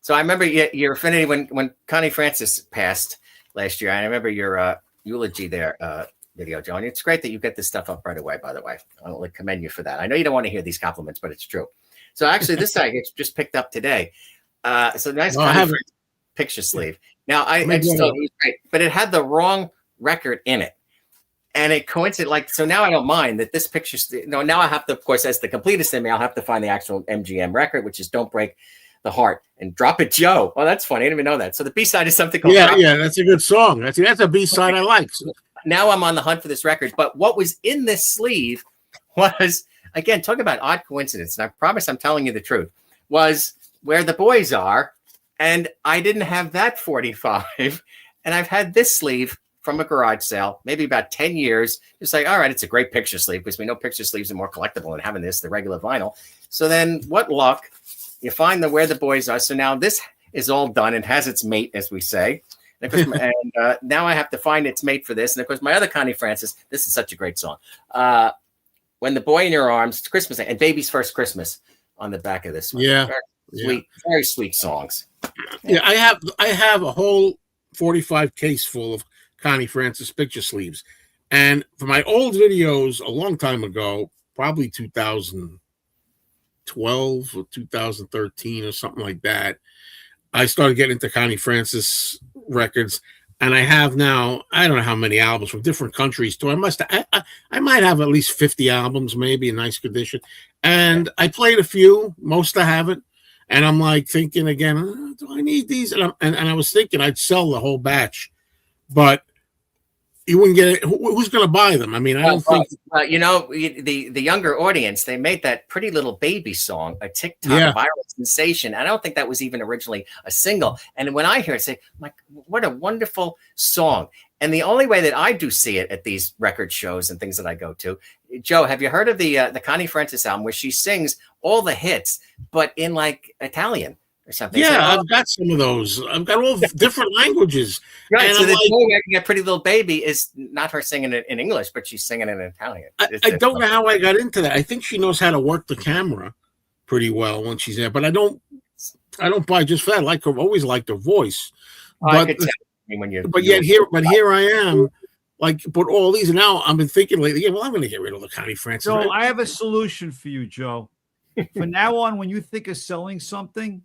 So I remember your affinity when Connie Francis passed last year. I remember your eulogy there, video, Joe. And it's great that you get this stuff up right away, by the way. I want to commend you for that. I know you don't want to hear these compliments, but it's true. So actually, this I just picked up today. So nice picture sleeve. Now, I just thought it was great, but it had the wrong record in it. And it coincided, so now I don't mind that this picture, now I have to, of course, as the completest in me, I'll have to find the actual MGM record, which is Don't Break the Heart and Drop It Joe. Oh, that's funny. I didn't even know that. So the B-side is something called that's a good song. That's a B-side I like. Now I'm on the hunt for this record. But what was in this sleeve was, again, talk about odd coincidence, and I promise I'm telling you the truth, was Where the Boys Are. And I didn't have that 45. And I've had this sleeve from a garage sale, maybe about 10 years. Just like, all right, it's a great picture sleeve, because we know picture sleeves are more collectible than having the regular vinyl. So then what luck, you find the Where the Boys Are. So now this is all done and has its mate, as we say. And, of course, now I have to find its mate for this. And of course, my other Connie Francis, this is such a great song. When the Boy in Your Arms, it's Christmas, and Baby's First Christmas on the back of this one. Yeah. Very sweet songs. Yeah, I have a whole 45 case full of Connie Francis picture sleeves. And for my old videos a long time ago, probably 2012 or 2013 or something like that, I started getting into Connie Francis records. And I have now, I don't know how many albums from different countries too. I might have at least 50 albums, maybe in nice condition. And I played a few, most I haven't. And I'm like thinking again, do I need these? And I was thinking I'd sell the whole batch, but you wouldn't get it. Who's going to buy them? I mean, I don't think. The younger audience, they made that Pretty Little Baby song a TikTok viral sensation. I don't think that was even originally a single. And when I hear it, I say, like, what a wonderful song. And the only way that I do see it at these record shows and things that I go to, Joe, have you heard of the Connie Francis album where she sings all the hits, but in like Italian or something? Yeah, I've got some of those. I've got all different languages. Right. And so the only way I can get Pretty Little Baby is not her singing it in English, but she's singing it in Italian. I don't know how I got into that. I think she knows how to work the camera pretty well when she's there, but I don't buy just for that. I like her, always liked her voice. I could tell when you. But here I am like put all these. And now I've been thinking lately, yeah, well, I'm going to get rid of the Connie Francis. So I have a solution for you, Joe. From now on, when you think of selling something,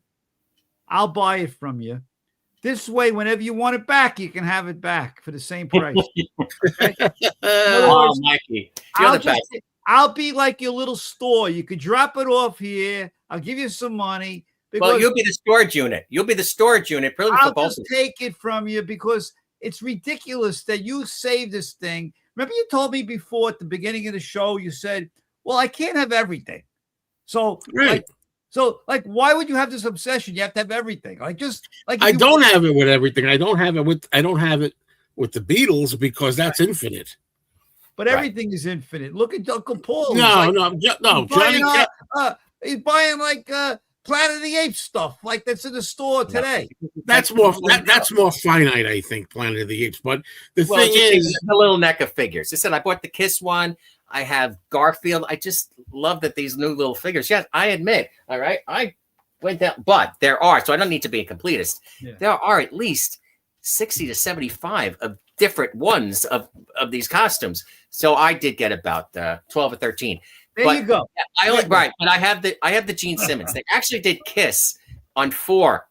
I'll buy it from you. This way, whenever you want it back, you can have it back for the same price. Okay? Oh, Mikey, you're the best. I'll be like your little store. You could drop it off here. I'll give you some money. Well, you'll be the storage unit. You'll be the storage unit. I'll just take it from you because it's ridiculous that you saved this thing. Remember you told me before at the beginning of the show, you said, well, I can't have everything. So, right. Why would you have this obsession? You have to have everything. I don't have it with everything. I don't have it with the Beatles because that's infinite. But everything is infinite. Look at Uncle Paul. No. Johnny, he's buying Planet of the Apes stuff like that's in the store today. That's more finite, I think. Planet of the Apes, but the thing is, the little neck of figures. I said I bought the Kiss one. I have Garfield. I just love that these new little figures. Yes, I admit. All right, I went down, but there are. So I don't need to be a completist. Yeah. There are at least 60 to 75 of different ones of these costumes. So I did get about 12 or 13. There you go. But I have the Gene Simmons. They actually did Kiss on 4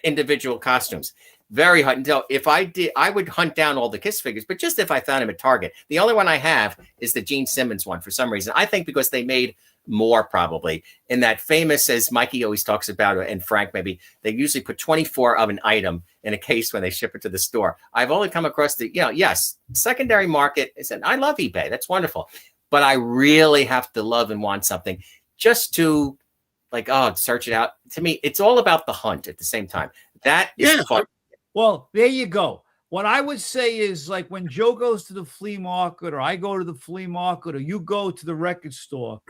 individual costumes. Very hard. So if I did, I would hunt down all the Kiss figures, but just if I found them at Target. The only one I have is the Gene Simmons one for some reason. I think because they made more probably in that famous, as Mikey always talks about, and Frank maybe, they usually put 24 of an item in a case when they ship it to the store. I've only come across yes, secondary market. I love eBay. That's wonderful. But I really have to love and want something just to search it out. To me, it's all about the hunt at the same time. That is fun. Well, there you go. What I would say is like when Joe goes to the flea market or I go to the flea market or you go to the record store,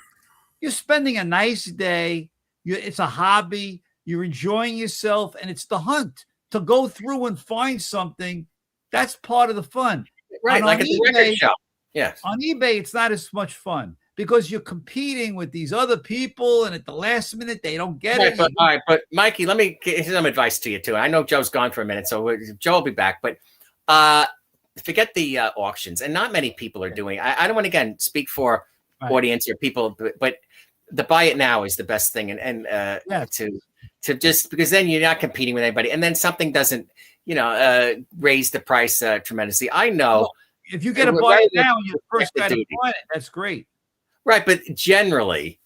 you're spending a nice day. It's a hobby. You're enjoying yourself. And it's the hunt to go through and find something. That's part of the fun. Right. Like at the record shop. Yes. On eBay, it's not as much fun because you're competing with these other people, and at the last minute, they don't get it. All right, but Mikey, let me give some advice to you too. I know Joe's gone for a minute, so Joe will be back. But forget the auctions, and not many people are doing. I don't want to again speak for audience or people, but the buy it now is the best thing, and to just because then you're not competing with anybody, and then something doesn't raise the price tremendously. I know. Well, if you get a buy it now and you first got to buy it, that's great. Right, but generally,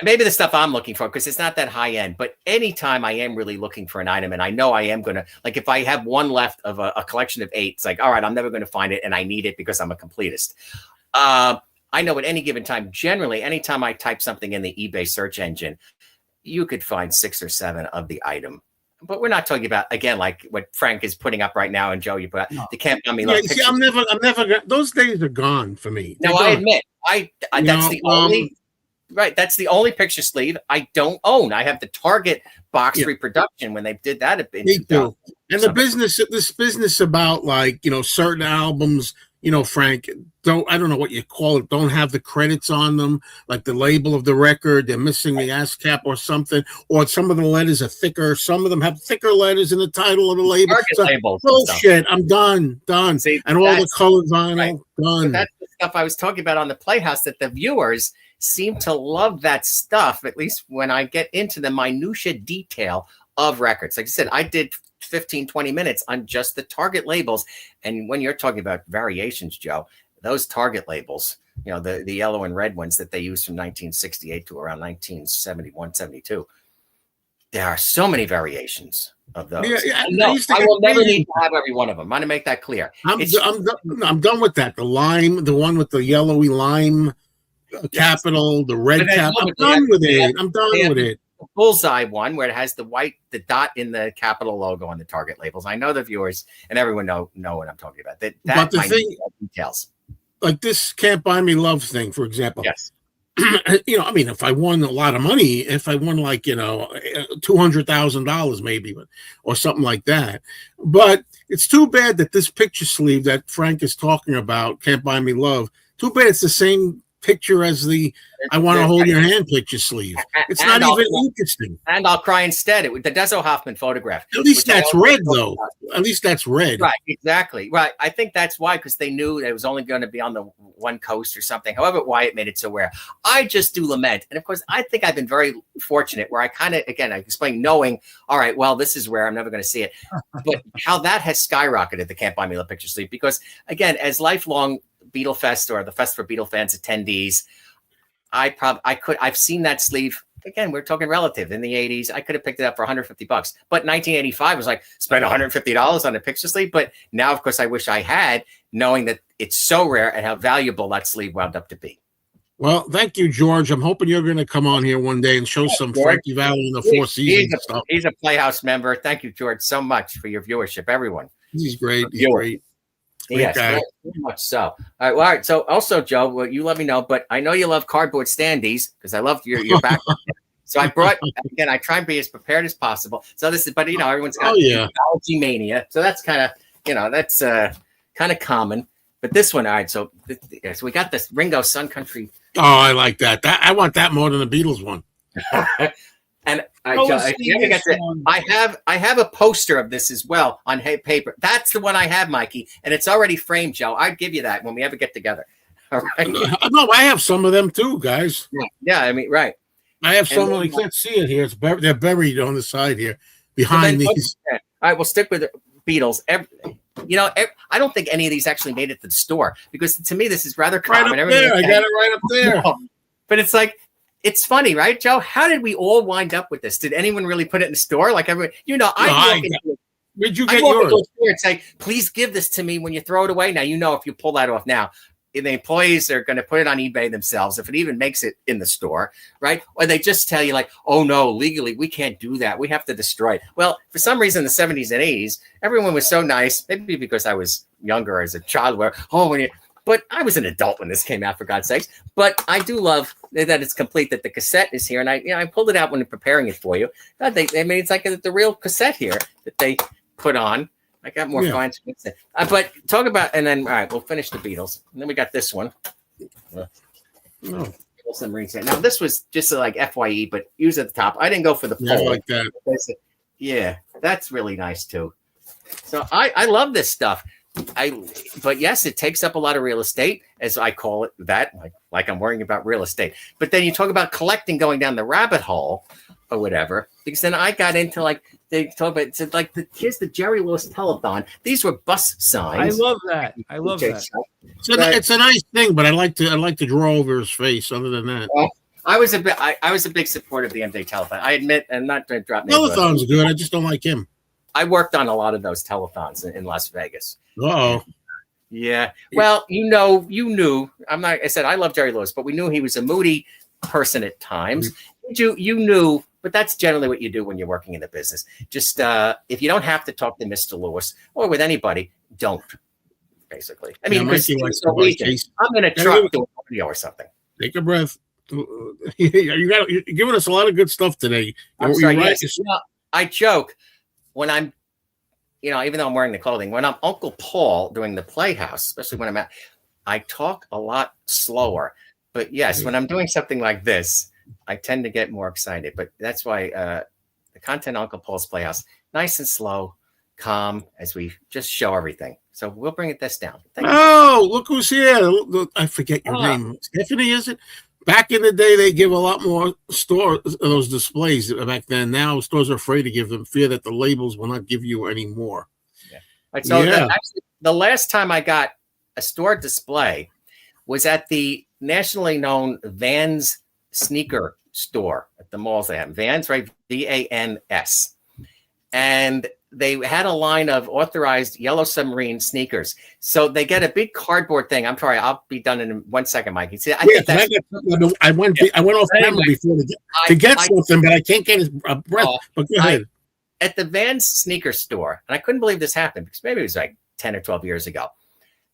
maybe the stuff I'm looking for, because it's not that high end, but anytime I am really looking for an item and I know I am going to, like if I have one left of a collection of 8, it's like, all right, I'm never going to find it and I need it because I'm a completist. I know at any given time, generally, anytime I type something in the eBay search engine, you could find 6 or 7 of the item. But we're not talking about, again, like what Frank is putting up right now, and Joe, you put out the Can't Buy Me Love. See, I'm never. Those days are gone for me. No, I admit, that's the only. Right, that's the only picture sleeve I don't own. I have the Target box reproduction when they did that. Me too. And this business about certain albums, Frank, I don't know what you call it, don't have the credits on them, like the label of the record, they're missing the ASCAP or something, or some of the letters are thicker, some of them have thicker letters in the title of the label. Labels bullshit, I'm done. See, and all the colored vinyl, done. But that's the stuff I was talking about on the Playhouse, that the viewers seem to love that stuff, at least when I get into the minutia detail of records. Like I said, I did 15, 20 minutes on just the Target labels. And when you're talking about variations, Joe, those Target labels, the yellow and red ones that they used from 1968 to around 1971, 72, there are so many variations of those. I will never need to have every one of them. I'm going to make that clear. I'm done with that. The lime, the one with the yellowy lime capital, the red cap. I'm done with it. The bullseye one where it has the dot in the capital logo on the Target labels. I know the viewers and everyone know what I'm talking about. But the thing, details. Like this Can't Buy Me Love thing, for example. Yes. If I won a lot of money, if I won $200,000 maybe, or something like that. But it's too bad that this picture sleeve that Frank is talking about, Can't Buy Me Love, too bad it's the same picture as the I want to hold your hand picture sleeve. It's not even interesting. And I'll cry instead. The Deso Hoffman photograph. At least that's red, though. At least that's red. Right, exactly. Right. I think that's why, because they knew it was only going to be on the one coast or something. However, Wyatt made it so rare. I just do lament. And of course, I think I've been very fortunate where I kind of, again, I explain knowing, all right, well, this is rare. I'm never going to see it. But how that has skyrocketed the Can't Buy Me a Picture sleeve. Because, again, as lifelong Beatle Fest or the Fest for Beatle fans attendees, I've seen that sleeve. Again, we're talking relative in the 80s. I could have picked it up for $150, but 1985 was like spend $150 on a picture sleeve. But now, of course, I wish I had, knowing that it's so rare and how valuable that sleeve wound up to be. Well, thank you, George. I'm hoping you're going to come on here one day and show some George, Frankie Valli in the Four Seasons stuff. He's a Playhouse member. Thank you, George, so much for your viewership, everyone. He's great. He's great. Yes, very much so. All right. So also, Joe, well, you let me know, but I know you love cardboard standees because I love your background. So I brought, again, I try and be as prepared as possible. So this is, but everyone's got technology mania. So that's kind of, that's kind of common. But this one, all right. So we got this Ringo Sun Country. Oh, I like that. I want that more than the Beatles one. And I have a poster of this as well on paper. That's the one I have, Mikey, and it's already framed, Joe. I'd give you that when we ever get together. All right. No, I have some of them too, guys. Yeah. I mean, right. I have some. You can't see it here. They're buried on the side here, behind these. All right, we'll stick with the Beatles. I don't think any of these actually made it to the store because to me this is rather common. Right up there. I got it right up there. But it's like. It's funny, right, Joe? How did we all wind up with this? Did anyone really put it in the store? Like everyone, where'd you get yours? And say, please give this to me when you throw it away. Now, if you pull that off now, the employees are going to put it on eBay themselves if it even makes it in the store, right? Or they just tell you like, oh no, legally we can't do that. We have to destroy it. Well, for some reason, in the 70s and 80s, everyone was so nice. Maybe because I was younger as a child, but I was an adult when this came out, for God's sakes. But I do love that it's complete, that the cassette is here. And I pulled it out when preparing it for you. God, they made it's like the real cassette here that they put on. I got more fine. But talk about, and then, all right, we'll finish the Beatles. And then we got this one. Now, this was just like FYE, but use at the top. I didn't go for the poll. Like that. Yeah, that's really nice, too. So I love this stuff. But yes, it takes up a lot of real estate, as I call it, that like I'm worrying about real estate. But then you talk about collecting, going down the rabbit hole or whatever, because then I got into they talk about here's the Jerry Lewis telethon. These were bus signs. I love that. So it's a nice thing, but I like to draw over his face. Other than that, well, I was a big supporter of the MJ telethon. I admit, and not to drop names. Telethon's good. I just don't like him. I worked on a lot of those telethons in Las Vegas. Oh, yeah. Well, you knew. I said I love Jerry Lewis, but we knew he was a moody person at times. You knew, but that's generally what you do when you're working in the business. Just if you don't have to talk to Mr. Lewis or with anybody, don't. Basically, I mean, I'm in a truck doing audio or something. Take a breath. You're giving us a lot of good stuff today. I'm sorry. I joke. When I'm, even though I'm wearing the clothing, when I'm Uncle Paul doing the Playhouse, especially when I'm out, I talk a lot slower. But yes, when I'm doing something like this, I tend to get more excited. But that's why the content Uncle Paul's Playhouse, nice and slow, calm, as we just show everything. So we'll bring this down. Look who's here. I forget your name. Stephanie, is it? Back in the day, they give a lot more those displays back then. Now stores are afraid to give them, fear that the labels will not give you any more. Yeah. Right, so actually, the last time I got a store display was at the nationally known Vans sneaker store at the malls. They have Vans, right? VANS. And they had a line of authorized Yellow Submarine sneakers. So they get a big cardboard thing. I'm sorry, I'll be done in 1 second, Mikey. See, I went off camera before to get something, but I can't get a breath. But go ahead. At the Vans sneaker store, and I couldn't believe this happened because maybe it was like 10 or 12 years ago,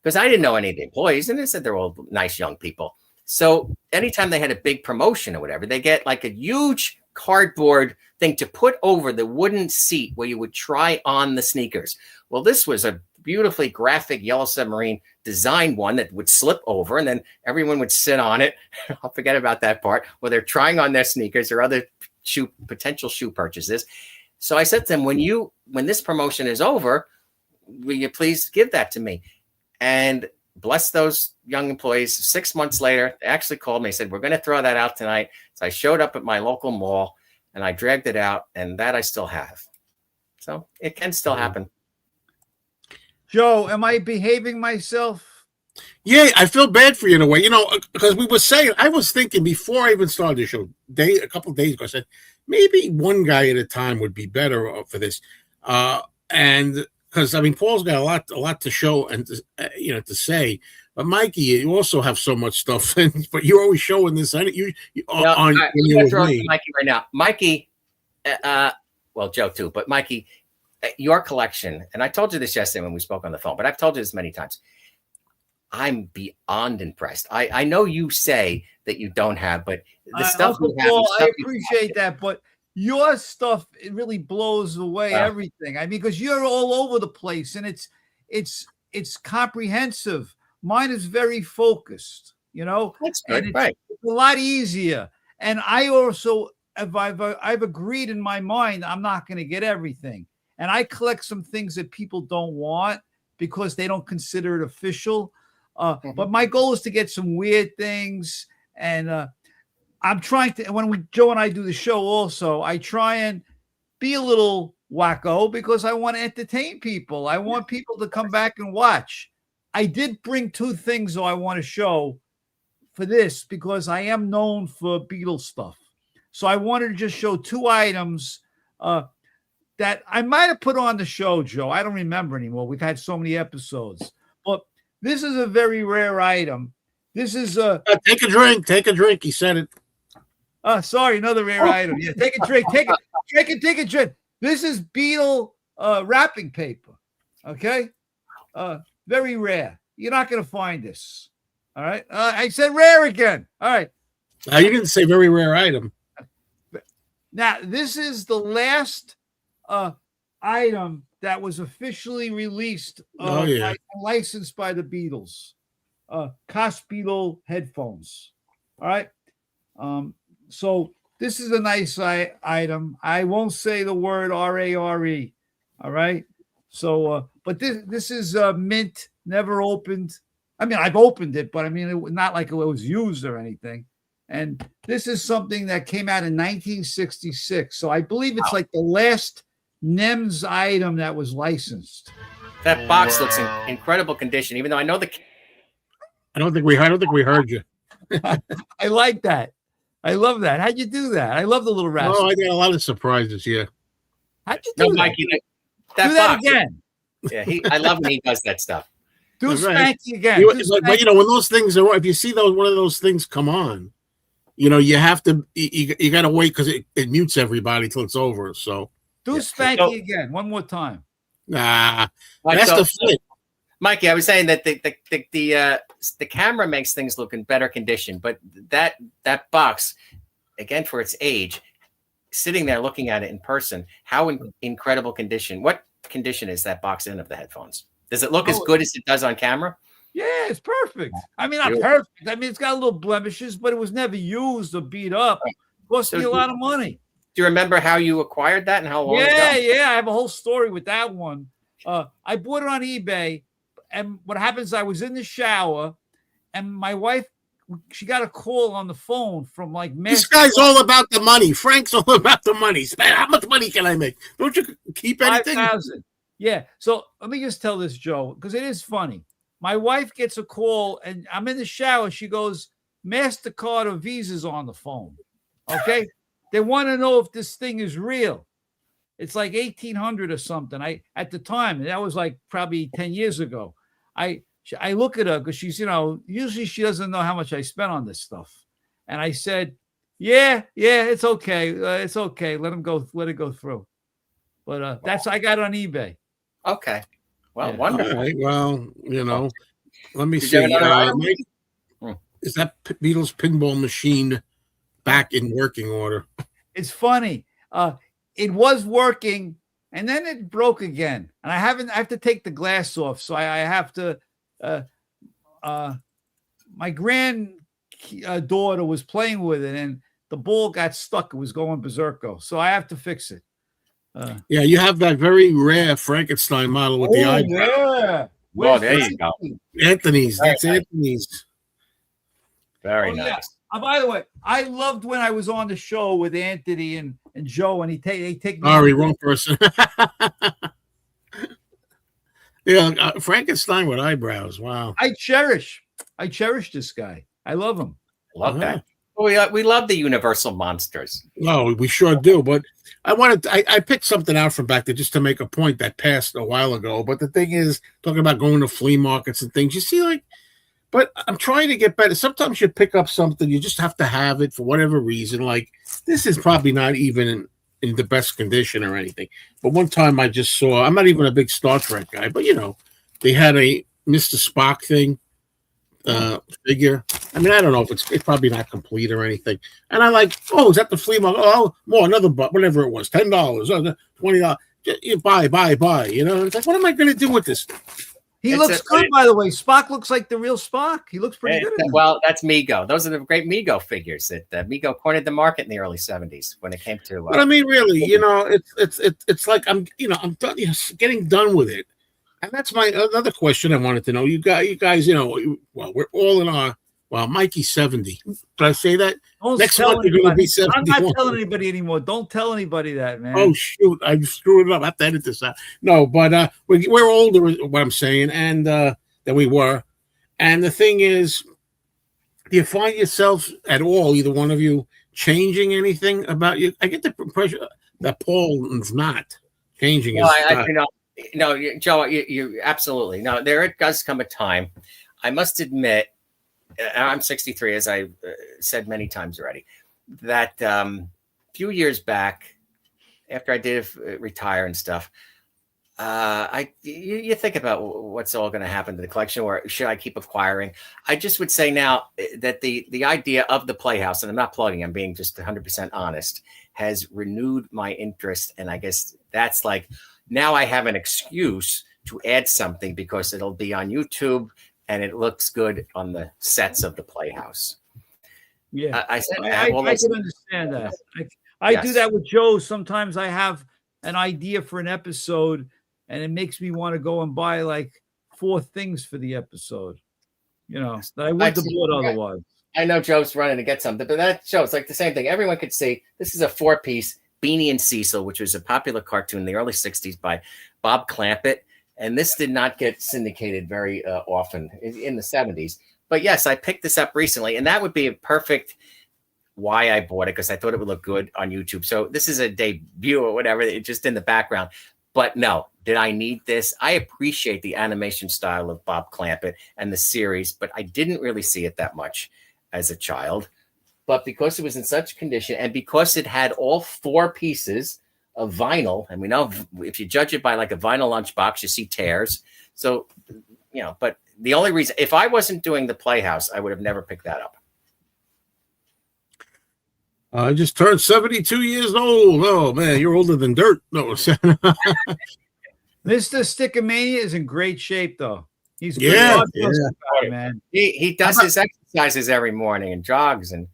because I didn't know any of the employees, and they said they're all nice young people. So anytime they had a big promotion or whatever, they get like a huge cardboard thing to put over the wooden seat where you would try on the sneakers. Well, this was a beautifully graphic yellow submarine design one that would slip over, and then everyone would sit on it. I'll forget about that part, where they're trying on their sneakers or other potential shoe purchases. So I said to them, when this promotion is over, will you please give that to me? And bless those young employees. 6 months later, they actually called me and said, we're going to throw that out tonight. So I showed up at my local mall and I dragged it out, and that I still have. So it can still happen. Joe, am I behaving myself? Yeah, I feel bad for you in a way, because we were saying, I was thinking before I even started the show, a couple of days ago, I said, maybe one guy at a time would be better for this. And because, Paul's got a lot to show and, to say. But Mikey, you also have so much stuff, but you're always showing this. I'm going to throw it to Mikey right now. Mikey, well, Joe too, but Mikey, your collection, and I told you this yesterday when we spoke on the phone, but I've told you this many times. I'm beyond impressed. I know you say that you don't have, but the stuff you have. Paul, I appreciate that, but your stuff, it really blows away everything. Because you're all over the place, and it's comprehensive. Mine is very focused, That's good, right? It's a lot easier. And I also, I've agreed in my mind, I'm not going to get everything. And I collect some things that people don't want because they don't consider it official. But my goal is to get some weird things. And I'm trying to, when Joe and I do the show also, I try and be a little wacko because I want to entertain people. I want people to come back and watch. I did bring two things, though, I want to show for this because I am known for Beatles stuff. So I wanted to just show two items that I might have put on the show, Joe. I don't remember anymore. We've had so many episodes. But this is a very rare item. This is take a drink. Take a drink. He said it. Sorry, another rare item. Yeah, take a drink. Take a drink. This is Beatle wrapping paper. Okay? Very rare. You're not going to find this. All right? I said rare again. All right. You didn't say very rare item. Now, this is the last item that was officially released, licensed by the Beatles. Koss Beatle headphones. All right. So this is a nice item. I won't say the word RARE. All right. So, but this is mint, never opened. I've opened it, but not like it was used or anything. And this is something that came out in 1966. So I believe it's like the last NEMS item that was licensed. That box looks in incredible condition, even though I know I don't think we heard you. I like that. I love that. How'd you do that? I love the little rascal. Oh, I got a lot of surprises here. How'd you do that? Mikey, do that again. Yeah, I love when he does that stuff. Do Spanky again. But when those things are, if you see one of those things come on, you have to, you got to wait because it mutes everybody till it's over. So do Spanky again one more time. Nah, that's the fit. Mikey, I was saying that the camera makes things look in better condition, but that box, again, for its age, sitting there looking at it in person, how incredible condition. What condition is that box in of the headphones? Does it look as good as it does on camera? Yeah, it's perfect. Not perfect. It's got little blemishes, but it was never used or beat up. It cost me a lot of money. Do you remember how you acquired that and how long ago? Yeah. I have a whole story with that one. I bought it on eBay, and what happens, I was in the shower, and my wife, she got a call on the phone from this guy's all about the money. Frank's all about the money. How much money can I make? Don't you keep anything? 5,000. Yeah. So let me just tell this, Joe, because it is funny. My wife gets a call, and I'm in the shower. She goes, MasterCard or Visa's on the phone. Okay. They want to know if this thing is real. It's like 1,800 or something. At the time, that was like probably 10 years ago. I look at her because she's, usually she doesn't know how much I spent on this stuff. And I said, yeah, it's okay. It's okay. Let it go through. But I got it on eBay. Okay. Well, wonderful. All right. Well, let me see. Is that Beatles pinball machine back in working order? It's funny. It was working and then it broke again. And I have to take the glass off. So I have to, my granddaughter was playing with it and the ball got stuck. It was going berserko. So I have to fix it. Yeah, you have that very rare Frankenstein model with the eyebrow. Yeah. Well, there you go. Anthony's. That's Anthony's. Very nice. Yeah. By the way, I loved when I was on the show with Anthony and Joe, and they take me. Sorry, wrong person. Yeah, Frankenstein with eyebrows. Wow. I cherish this guy. I love him. Love that. We love the universal monsters. No, we sure do. But I picked something out from back there just to make a point that passed a while ago. But the thing is, talking about going to flea markets and things, you see, but I'm trying to get better. Sometimes you pick up something, you just have to have it for whatever reason. Like, this is probably not even in the best condition or anything. But one time I just saw, I'm not even a big Star Trek guy, but they had a Mr. Spock thing. Figure. I mean, I don't know if it's probably not complete or anything. And I is that the flea market? Oh, more another whatever it was, $10, $20. Buy. It's like, what am I going to do with this? He looks good, by the way. Spock looks like the real Spock. He looks pretty good. Well, that's Mego. Those are the great Mego figures that Mego cornered the market in the early 70s when it came to. But I mean, really, it's like I'm done, getting done with it. And that's another question I wanted to know. You guys, we're all in our, Mikey's 70. Did I say that? Next month you're going to be 71. I'm not telling anybody anymore. Don't tell anybody that, man. Oh, shoot. I screwed it up. I have to edit this out. No, but we're older, what I'm saying, and than we were. And the thing is, do you find yourself at all, either one of you, changing anything about you? I get the impression that Paul is not changing his style. No, Joe, you absolutely. No, there does come a time. I must admit, I'm 63, as I said many times already, that few years back, after I did retire and stuff, you think about what's all going to happen to the collection, or should I keep acquiring? I just would say now that the idea of the Playhouse, and I'm not plugging, I'm being just 100% honest, has renewed my interest. And I guess that's like, now I have an excuse to add something because it'll be on YouTube and it looks good on the sets of the Playhouse. Yeah, I can understand that. I do that with Joe. Sometimes I have an idea for an episode and it makes me want to go and buy like 4 things for the episode, that I wouldn't have bought otherwise. I know Joe's running to get something, but that shows like the same thing. Everyone could see this is a 4-piece Beanie and Cecil, which was a popular cartoon in the early 60s by Bob Clampett. And this did not get syndicated very often in the 70s. But yes, I picked this up recently, and that would be a perfect why I bought it, because I thought it would look good on YouTube. So this is a debut or whatever, it's just in the background. But no, did I need this? I appreciate the animation style of Bob Clampett and the series, but I didn't really see it that much as a child. But because it was in such condition and because it had all 4 pieces of vinyl, and we know if you judge it by like a vinyl lunchbox, you see tears. So, but the only reason, if I wasn't doing the Playhouse, I would have never picked that up. I just turned 72 years old. Oh, man, you're older than dirt. No. Mr. Stickomania is in great shape, though. He's a guy, man. He does his exercises every morning and jogs and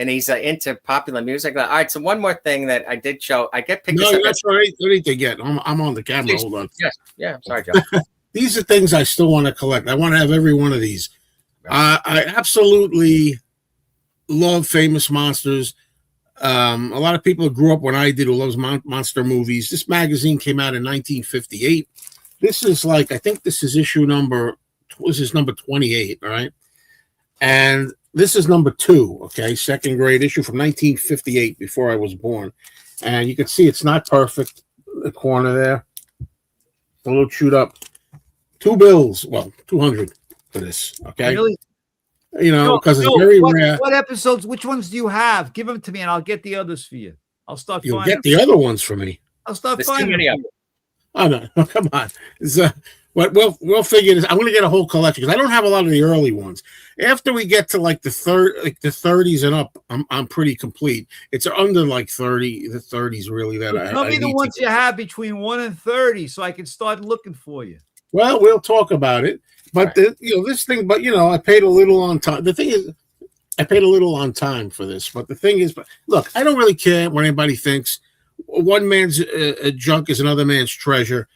he's into popular music. All right, so one more thing that I did show. I get picked up. No, that's all right. What did they get? I'm on the camera. Hold on. Yes. Yeah, I'm sorry, Joe. These are things I still want to collect. I want to have every one of these. I absolutely love Famous Monsters. A lot of people who grew up when I did who loves monster movies. This magazine came out in 1958. This is I think this is number 28, all right? And this is number 2, okay? Second grade issue from 1958, before I was born. And you can see it's not perfect, the corner there. It's a little chewed up. 2 bills, well, 200 for this, okay? Really? Because it's very rare. What episodes, which ones do you have? Give them to me and I'll get the others for you. I'll start You'll get the other ones for me. I'll start finding them. Oh, no, come on. But we'll figure this. I'm going to get a whole collection because I don't have a lot of the early ones. After we get to like the 30s and up, I'm pretty complete. It's under like 30, the 30s really that Well, tell me the ones you have between 1 and 30, so I can start looking for you. Well, we'll talk about it. But Right. this thing. But I paid a little on time. The thing is, I paid a little on time for this. But the thing is, look, I don't really care what anybody thinks. One man's junk is another man's treasure.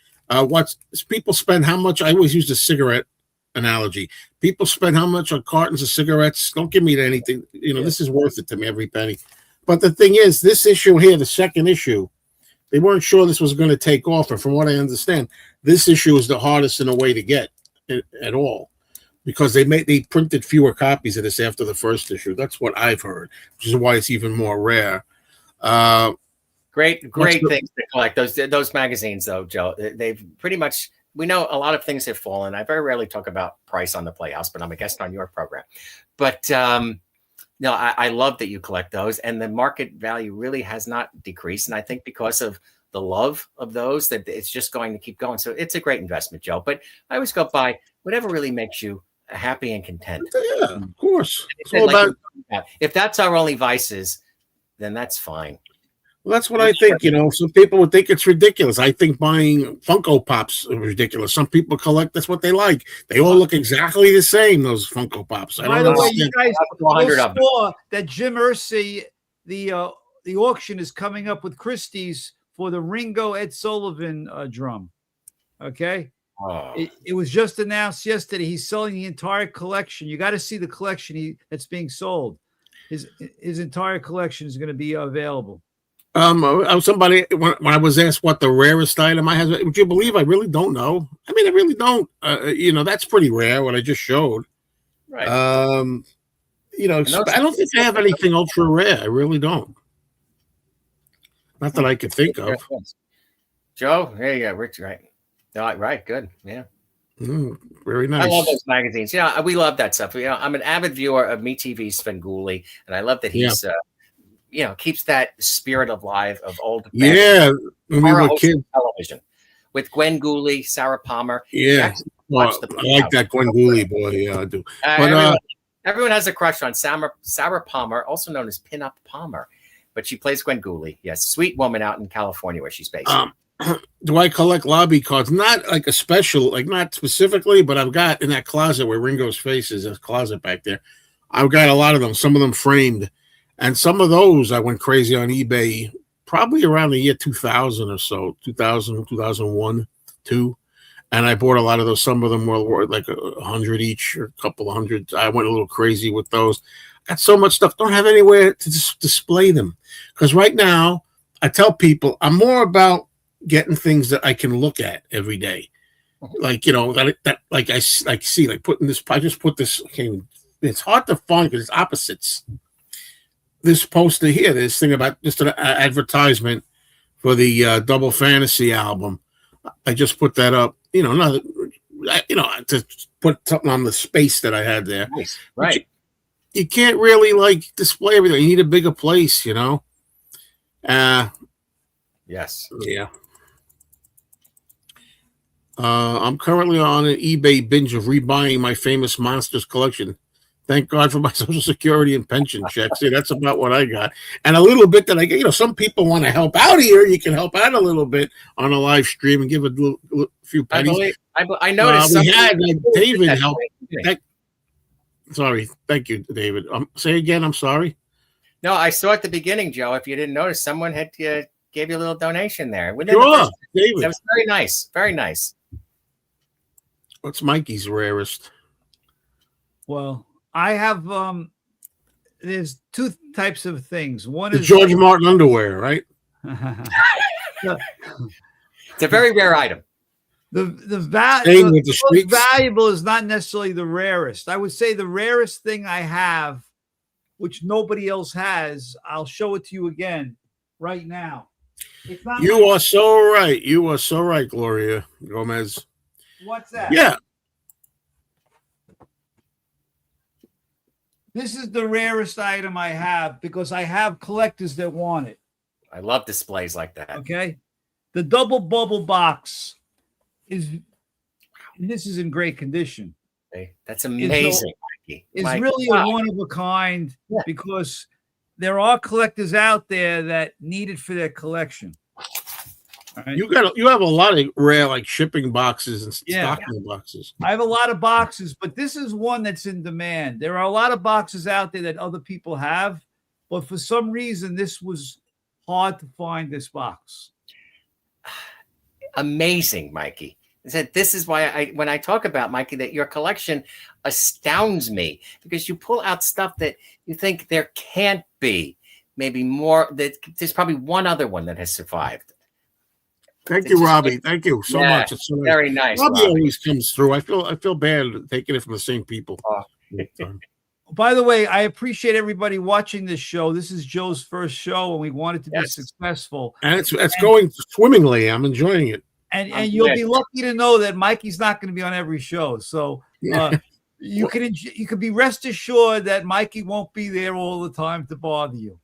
People spend how much? I always use the cigarette analogy. People spend how much on cartons of cigarettes? Don't give me anything. This is worth it to me, every penny. But the thing is, this issue here, the second issue, they weren't sure this was going to take off. And from what I understand, this issue is the hardest in a way to get at all, because they printed fewer copies of this after the first issue. That's what I've heard, which is why it's even more rare. Great things to collect. Those magazines, though, Joe, they've pretty much, we know a lot of things have fallen. I very rarely talk about price on the Playhouse, but I'm a guest on your program. But no, I love that you collect those, and the market value really has not decreased. And I think because of the love of those, that it's just going to keep going. So it's a great investment, Joe. But I always go by whatever really makes you happy and content. Yeah, of course. It's all Like about. if that's our only vices, then that's fine. Well, that's what I think. Some people would think it's ridiculous. I think buying Funko Pops is ridiculous. Some people collect. That's what they like. They all look exactly the same. Those Funko Pops. By the way, you guys saw that Jim Irsay, the auction is coming up with Christie's for the Ringo Ed Sullivan drum. Okay. Oh. It was just announced yesterday. He's selling the entire collection. You got to see the collection that's being sold. His entire collection is going to be available. Somebody when I was asked what the rarest item I have, would you believe I really don't know? I mean, I really don't. That's pretty rare. What I just showed. Right. I don't think I have anything ultra rare. I really don't. Not that I could think of. Joe, there you go. Rich, right? Right. Good. Yeah. Very nice. I love those magazines. Yeah, we love that stuff. I'm an avid viewer of MeTV's Svengoolie, and I love that he's, keeps that spirit alive of old. Yeah, when we were kids. Television with Gwen Gooley, Sarah Palmer. Yeah, I like that Gwen Gooley boy. Yeah, I do. But everyone has a crush on Sarah Palmer, also known as Pinup Palmer, but she plays Gwen Gooley. Yes, sweet woman out in California where she's based. Do I collect lobby cards? Not like a special, like not specifically, but I've got in that closet where Ringo's face is, a closet back there. I've got a lot of them, some of them framed. And some of those I went crazy on eBay probably around the year 2000 or so, 2000, 2001, 2. And I bought a lot of those. Some of them were like 100 each or a couple of hundred. I went a little crazy with those. Got so much stuff. Don't have anywhere to display them. Because right now, I tell people I'm more about getting things that I can look at every day. Like, I see, like putting this, I just put this, it's hard to find because it's opposites. This poster here, this thing about just an advertisement for the Double Fantasy album. I just put that up, to put something on the space that I had there. Nice. Right. You can't really display everything. You need a bigger place, Yes. Yeah. I'm currently on an eBay binge of rebuying my famous Monsters collection. Thank God for my Social Security and pension checks. See, that's about what I got. And a little bit that I get, some people want to help out here. You can help out a little bit on a live stream and give a few pennies. I noticed we had David help. Sorry. Thank you, David. Say again. I'm sorry. No, I saw at the beginning, Joe, if you didn't notice, someone had gave you a little donation there. Sure, David. That was very nice. Very nice. What's Mikey's rarest? Well, I have there's two types of things. One is George Martin underwear, right? It's a very rare item. The most valuable is not necessarily the rarest. I would say the rarest thing I have, which nobody else has, I'll show it to you again right now. It's not. You are so right. You are so right, Gloria Gomez. What's that? Yeah. This is the rarest item I have because I have collectors that want it. I love displays like that. Okay. The double bubble box is and this is in great condition. Okay. That's amazing, Mikey. It's My really God. a one of a kind Yeah. because there are collectors out there that need it for their collection. All right? You have a lot of rare like shipping boxes and Yeah. stocking boxes. I have a lot of boxes, but this is one that's in demand. There are a lot of boxes out there that other people have, but for some reason, this was hard to find this box. Amazing, Mikey. I said this is why when I talk about Mikey, that your collection astounds me because you pull out stuff that you think there can't be maybe more. That there's probably one other one that has survived. Thank you, Robbie. Thank you so much. It's so very nice. Robbie Robbie always comes through. I feel bad taking it from the same people. By the way, I appreciate everybody watching this show. This is Joe's first show, and we want it to be successful. And it's going swimmingly. I'm enjoying it. And you'll be lucky to know that Mikey's not going to be on every show. So you can be rest assured that Mikey won't be there all the time to bother you.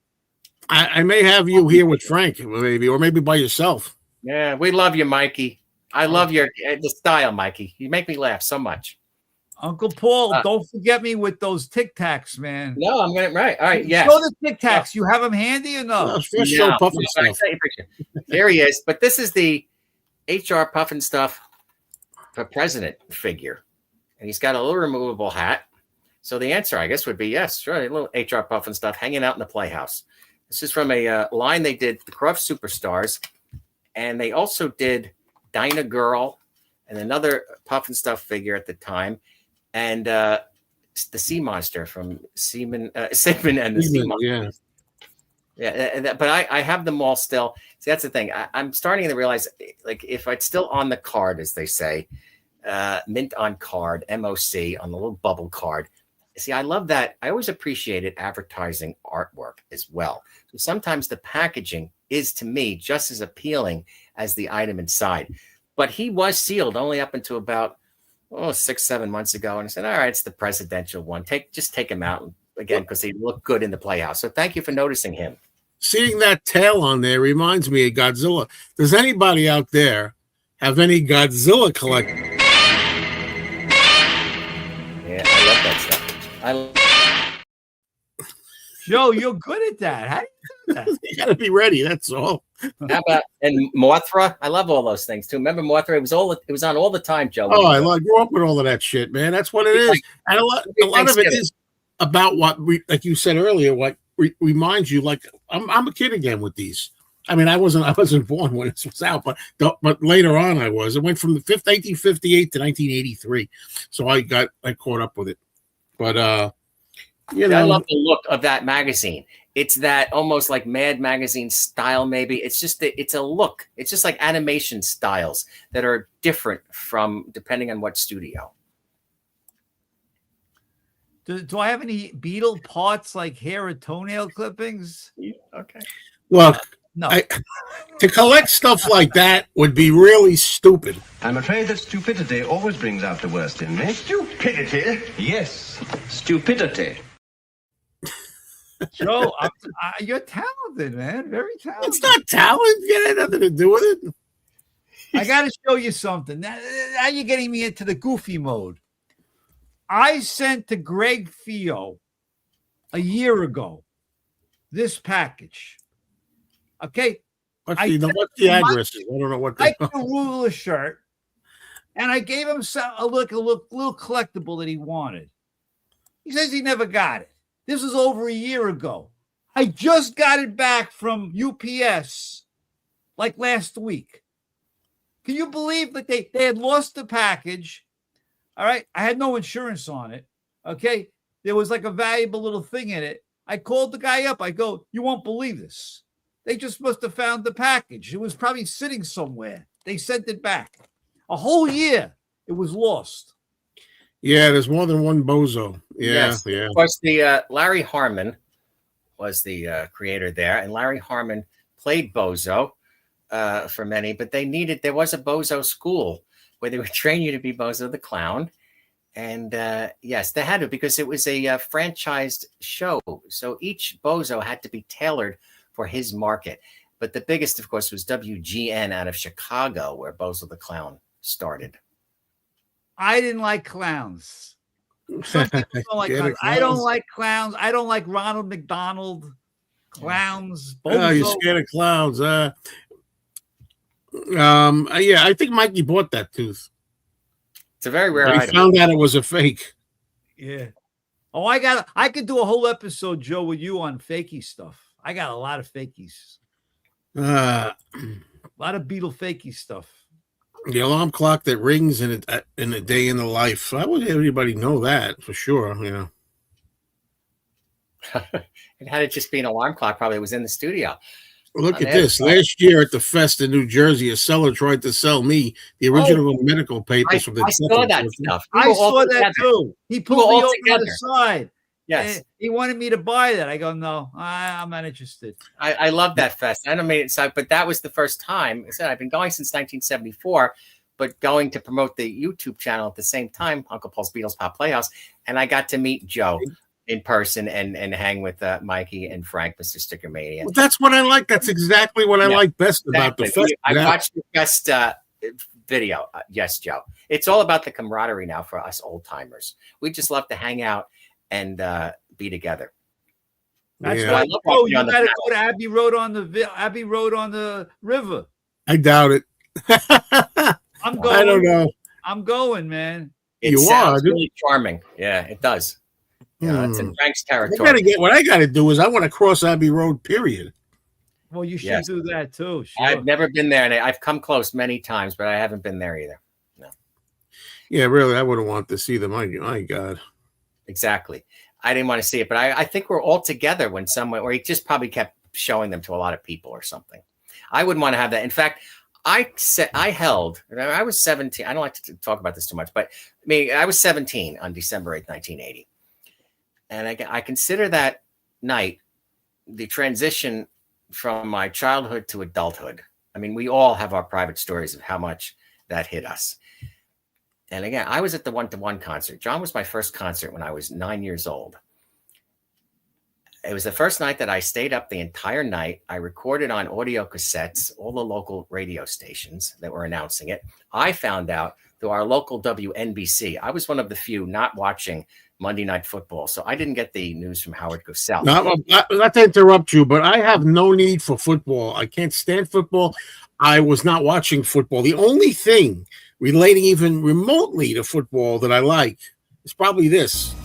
I may have you here with Frank, maybe, or maybe by yourself. Yeah, we love you, Mikey. I love the style, Mikey. You make me laugh so much. Uncle Paul, don't forget me with those Tic Tacs, man. No, I'm gonna right. All right, yeah. Show the Tic Tacs. You have them handy or no? Show Puffin stuff. There he is. But this is the HR Puffin stuff for president figure, and he's got a little removable hat. So the answer, I guess, would be yes, sure. A little HR Puffin stuff hanging out in the Playhouse. This is from a line they did, the Croft Superstars, and they also did Dinah Girl and another Puffin stuff figure at the time. And the Sea Monster from Seaman and the Sea Monster. Yeah. But I have them all still. See, that's the thing. I'm starting to realize, like, if it's still on the card, as they say, mint on card, MOC on the little bubble card. See, I love that. I always appreciated advertising artwork as well. So sometimes the packaging is, to me, just as appealing as the item inside. But he was sealed only up until about 6-7 months ago, and I said, all right, it's the presidential one. Just take him out again because he looked good in the Playhouse. So thank you for noticing him. Seeing that tail on there reminds me of Godzilla. Does anybody out there have any Godzilla collection? Yeah, I love that stuff. Joe, you're good at that. How do you do that? You got to be ready. That's all. How about and Mothra? I love all those things too. Remember Mothra? It was on all the time, Joe. Oh, I grew up with all of that shit, man. That's what it is. And a lot of it is about what like you said earlier, what reminds you. Like I'm a kid again with these. I mean, I wasn't born when this was out, but later on I was. It went from the 1858 to 1983, so I caught up with it. But I love the look of that magazine. It's that almost like Mad Magazine style, maybe. It's just it's a look. It's just like animation styles that are different from depending on what studio. Do I have any Beetle parts like hair or toenail clippings? Okay. Look, no. To collect stuff like that would be really stupid. I'm afraid that stupidity always brings out the worst in me. Stupidity? Yes, stupidity. Joe, you're talented, man. Very talented. It's not talent. It had nothing to do with it. I got to show you something. Now you're getting me into the goofy mode. I sent to Greg Fio a year ago this package. Okay. What's the address? I don't know what the Arugula shirt, and I gave him a little collectible that he wanted. He says he never got it. This was over a year ago. I just got it back from UPS like last week. Can you believe that they had lost the package? All right. I had no insurance on it. Okay. There was like a valuable little thing in it. I called the guy up. I go, you won't believe this. They just must have found the package. It was probably sitting somewhere. They sent it back. A whole year it was lost. Yeah, there's more than one bozo. Yeah. Of course, the Larry Harmon was the creator there, and Larry Harmon played Bozo for many, but there was a Bozo school where they would train you to be Bozo the Clown. And yes, they had to, because it was a franchised show. So each Bozo had to be tailored for his market. But the biggest, of course, was WGN out of Chicago, where Bozo the Clown started. I didn't like clowns. Some people don't like clowns. I don't like clowns. I don't like Ronald McDonald. Clowns. Oh, you're scared of clowns. Yeah, I think Mikey bought that tooth. It's a very rare I item. found out it was a fake. Yeah. Oh, I could do a whole episode, Joe, with you on fakey stuff. I got a lot of fakies. A lot of Beatle fakey stuff. The alarm clock that rings in a day in the life. I would everybody know that for sure. And had it just been an alarm clock, probably was in the studio. Look at this. Last year at the fest in New Jersey, a seller tried to sell me the original medical papers from the. I saw that stuff. I saw that too. He pulled me over to the side. Yes. He wanted me to buy that. I go, no, I'm not interested. I love that fest. I don't mean it, but that was the first time. I said I've been going since 1974, but going to promote the YouTube channel at the same time, Uncle Paul's Beatles Pop Playhouse, and I got to meet Joe in person and hang with Mikey and Frank, Mr. Sticker Mania. Well, that's what I like. That's exactly what I like best about the fest. I watched your best video. Yes, Joe. It's all about the camaraderie now for us old timers. We just love to hang out and be together. That's why I love you got to go to Abbey Road on the river. I doubt it. I'm going. I don't know. I'm going, man. It sounds really charming. Yeah, it does. Yeah, it's in Frank's territory. What I got to do is I want to cross Abbey Road. Period. Well, you should do that too. Sure. I've never been there, and I've come close many times, but I haven't been there either. No. Yeah, really, I wouldn't want to see them. My God. Exactly. I didn't want to see it, but I think we're all together when someone, or he just probably kept showing them to a lot of people or something. I wouldn't want to have that. In fact, I was 17. I don't like to talk about this too much, but I was 17 on December 8th, 1980. And I consider that night the transition from my childhood to adulthood. I mean, we all have our private stories of how much that hit us. And again, I was at the one-to-one concert. John was my first concert when I was 9 years old. It was the first night that I stayed up the entire night. I recorded on audio cassettes all the local radio stations that were announcing it. I found out through our local WNBC. I was one of the few not watching Monday Night Football, so I didn't get the news from Howard Cosell. Not to interrupt you, but I have no need for football. I can't stand football. I was not watching football. The only thing relating even remotely to football that I like is probably this.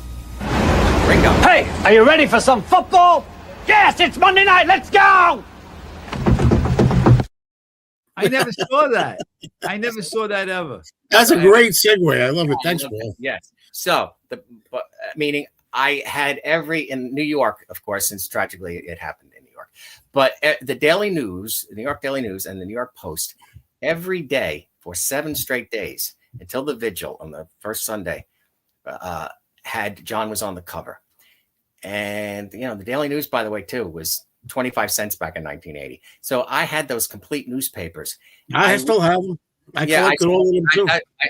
Ringo. Hey, are you ready for some football? Yes, it's Monday night. Let's go. I never saw that. I never saw that ever. That's a great segue. I love it. Thanks, Paul. Yes. So, meaning I had in New York, of course, since tragically it happened in New York, but the Daily News, the New York Daily News and the New York Post, every day for 7 straight days until the vigil on the first Sunday, had John was on the cover. And, the Daily News, by the way, too, was 25 cents back in 1980. So I had those complete newspapers. I still have them. I collected all of them too.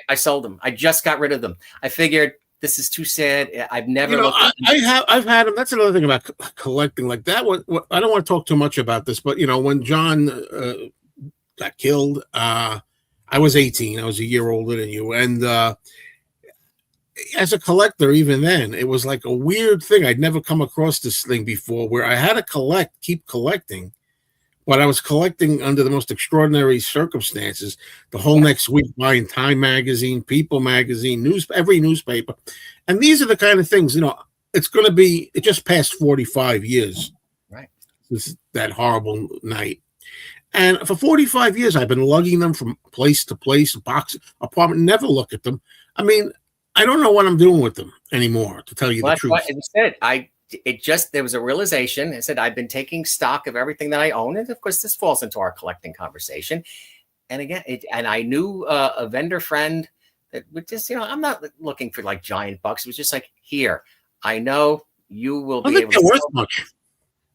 I sold them. I just got rid of them. I figured this is too sad. I've never looked at them. I've had them. That's another thing about collecting like that. I don't want to talk too much about this, but when John got killed, I was 18. I was a year older than you, and as a collector, even then, it was like a weird thing. I'd never come across this thing before, where I had to keep collecting. But I was collecting under the most extraordinary circumstances. The whole next week, buying Time Magazine, People Magazine, every newspaper. And these are the kind of things, it's going to be, it just passed 45 years. Right. Since that horrible night. And for 45 years, I've been lugging them from place to place, box, apartment, never look at them. I mean, I don't know what I'm doing with them anymore, to tell you the truth. There was a realization. I said, I've been taking stock of everything that I own. And of course, this falls into our collecting conversation. And again, and I knew a vendor friend that would just, I'm not looking for like giant bucks. It was just like, here, I know you will be able to. Worth much.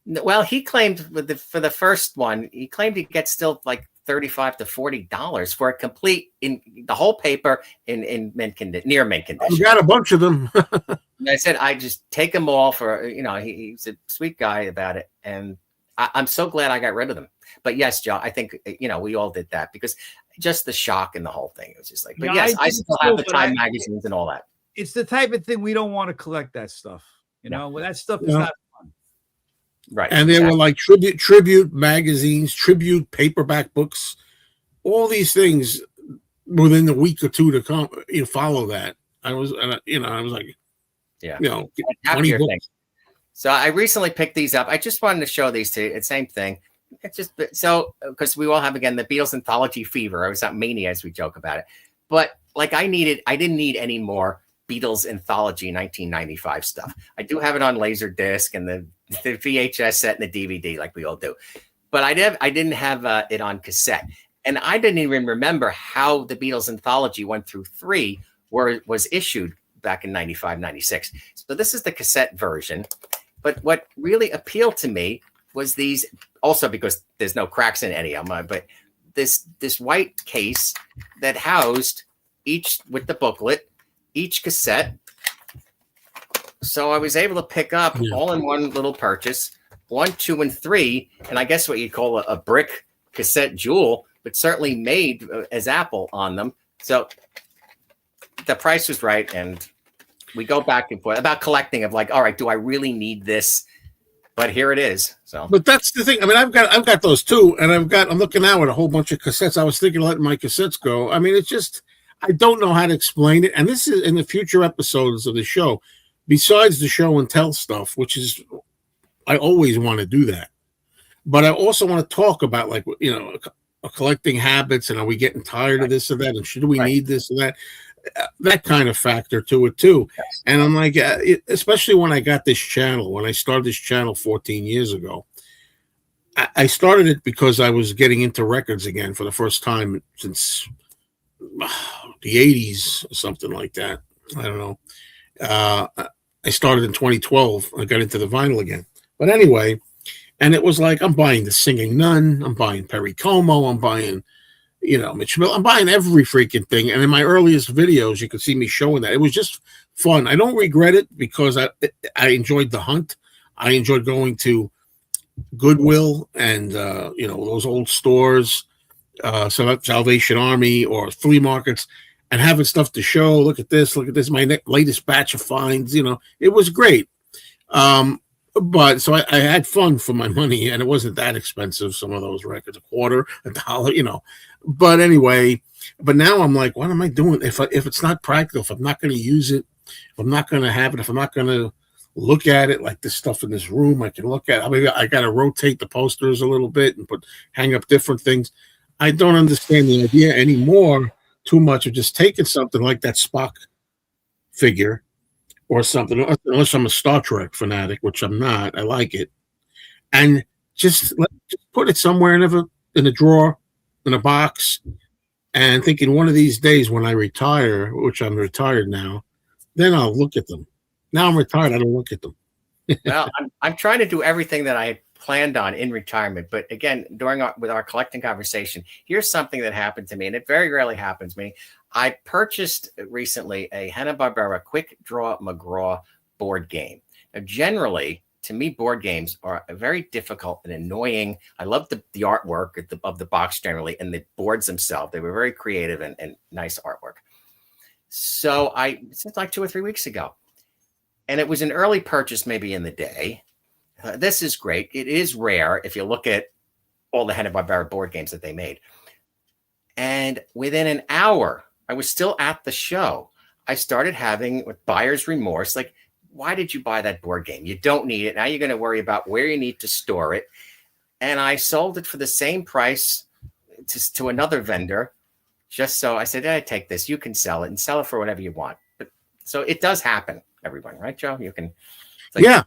Well, he claimed for the first one, he claimed he'd get still like $35 to $40 for a complete in the whole paper in mint condition, near mint condition. You got a bunch of them. And I said, I just take them all for, he's a sweet guy about it. And I'm so glad I got rid of them. But yes, Joe, I think, we all did that because just the shock and the whole thing. It was just like, but Yeah, yes, I still have the but Time magazines and all that. It's the type of thing we don't want to collect that stuff. You know, well, that stuff is Yeah. not fun. Right. And there were like tribute magazines, tribute paperback books, all these things within the week or two to come, follow that. I was like, yeah, 20 books. Thing. So I recently picked these up. I just wanted to show these to you. It's same thing. It's just so because we all have again the Beatles anthology fever. I was not mania as we joke about it, but like I didn't need any more Beatles anthology 1995 stuff. I do have it on Laserdisc and the VHS set and the DVD like we all do, but I didn't have it on cassette, and I didn't even remember how the Beatles anthology 1 through 3 was issued back in 95, 96. So this is the cassette version. But what really appealed to me was these, also because there's no cracks in any of them, but this white case that housed each with the booklet, each cassette. So I was able to pick up all in one little purchase, 1, 2, and 3, and I guess what you'd call a brick cassette jewel, but certainly made as Apple on them. So the price was right, and we go back and forth about collecting of like, all right, do I really need this? But here it is. So, but that's the thing. I mean, I've got those too, and I'm looking now at a whole bunch of cassettes. I was thinking of letting my cassettes go. I mean, it's just I don't know how to explain it. And this is in the future episodes of the show. Besides the show and tell stuff, which is I always want to do that, but I also want to talk about like collecting habits and are we getting tired of this or that, and should we need this or that. That kind of factor to it too. Yes. And I'm like, especially when I got this channel, when I started this channel 14 years ago, I started it because I was getting into records again for the first time since the 80s or something like that. I don't know. I started in 2012. I got into the vinyl again. But anyway, and it was like, I'm buying The Singing Nun. I'm buying Perry Como. I'm buying Mitch Miller. I'm buying every freaking thing. And in my earliest videos, you could see me showing that. It was just fun. I don't regret it because I enjoyed the hunt. I enjoyed going to Goodwill and, those old stores, Salvation Army or flea markets, and having stuff to show. Look at this, my latest batch of finds. It was great. But so I had fun for my money, and it wasn't that expensive. Some of those records, $0.25, $1, But anyway, but now I'm like, what am I doing? If it's not practical, if I'm not going to use it, if I'm not going to have it, if I'm not going to look at it, like this stuff in this room, I can look at. I mean, I got to rotate the posters a little bit and hang up different things. I don't understand the idea anymore too much of just taking something like that Spock figure or something, unless I'm a Star Trek fanatic, which I'm not. I like it, and just put it somewhere in a drawer, in a box, and thinking one of these days when I retire, which I'm retired now, then I'll look at them. Now I'm retired, I don't look at them. Well, I'm trying to do everything that I had planned on in retirement, but again, with our collecting conversation, here's something that happened to me, and it very rarely happens to me. I purchased recently a Hanna-Barbera Quick Draw McGraw board game. Now, generally, to me, board games are very difficult and annoying. I love the artwork of the box generally, and the boards themselves. They were very creative and nice artwork. So since like 2 or 3 weeks ago, and it was an early purchase maybe in the day. This is great. It is rare if you look at all the Hanna-Barbera board games that they made. And within an hour, I was still at the show. I started having buyer's remorse. Like, why did you buy that board game? You don't need it. Now you're going to worry about where you need to store it. And I sold it for the same price to another vendor. Just so I said, I take this. You can sell it and sell it for whatever you want. But so it does happen, everyone, right, Joe? You can. Like, yeah.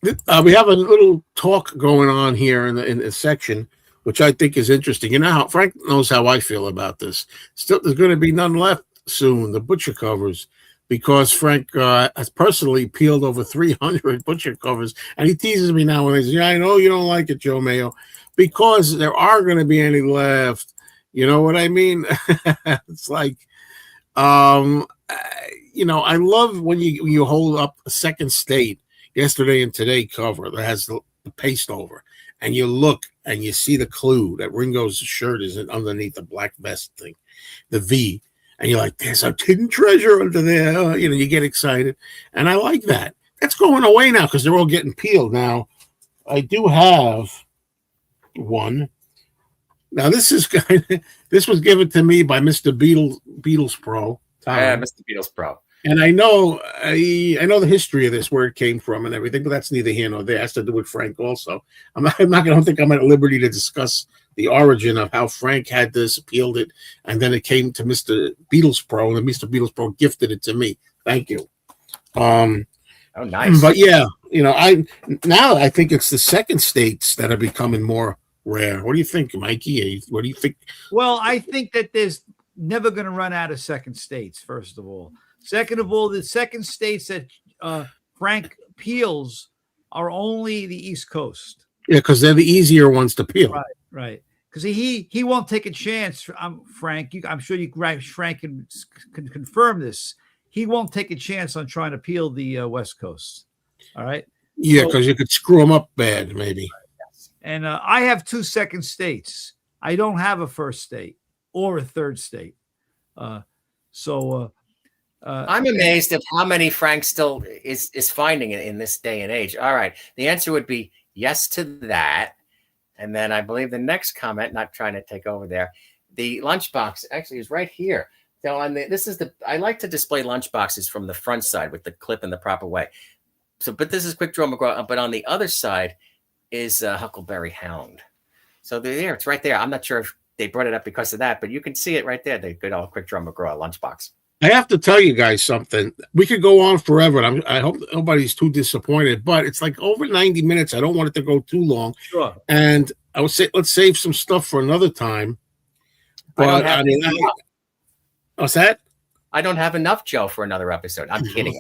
We have a little talk going on here in this section, which I think is interesting. How Frank knows how I feel about this. Still, there's going to be none left soon, the butcher covers, because Frank has personally peeled over 300 butcher covers, and he teases me now when he says, I know you don't like it, Joe Mayo, because there are going to be any left. You know what I mean? It's like, I love when you hold up a Second State Yesterday and Today cover that has the paste over. and you look and you see the clue that Ringo's shirt is underneath the black vest thing, the V, and you're like, there's a hidden treasure under there. You get excited, and I like that. That's going away now because they're all getting peeled. Now, I do have one. Now this is this was given to me by Mr. Beatles Pro. Yeah, Mr. Beatles Pro. And I know the history of this, where it came from and everything, but that's neither here nor there. It has to do with Frank also. I don't think I'm at liberty to discuss the origin of how Frank had this, peeled it, and then it came to Mr. Beatles Pro, and Mr. Beatles Pro gifted it to me. Thank you. Oh, nice. But yeah, I think it's the second states that are becoming more rare. What do you think, Mikey? What do you think? Well, I think that there's never going to run out of second states, first of all. Second of all, the second states that Frank peels are only the East Coast. Yeah, because they're the easier ones to peel. Right. Because he won't take a chance. Frank, I'm sure Frank can confirm this. He won't take a chance on trying to peel the West Coast. All right. Yeah, because you could screw them up bad, maybe. And I have 2 second states. I don't have a first state or a third state. I'm amazed at how many Frank still is finding in this day and age. All right. The answer would be yes to that. And then I believe the next comment, not trying to take over there, the lunchbox actually is right here. So I like to display lunchboxes from the front side with the clip in the proper way. But this is Quick Draw McGraw. But on the other side is Huckleberry Hound. So there, it's right there. I'm not sure if they brought it up because of that, but you can see it right there. The good old Quick Draw McGraw lunchbox. I have to tell you guys something. We could go on forever. And I hope nobody's too disappointed, but it's like over 90 minutes. I don't want it to go too long. Sure. And I would say let's save some stuff for another time. But what's that? I don't have enough, Joe, for another episode. I'm kidding.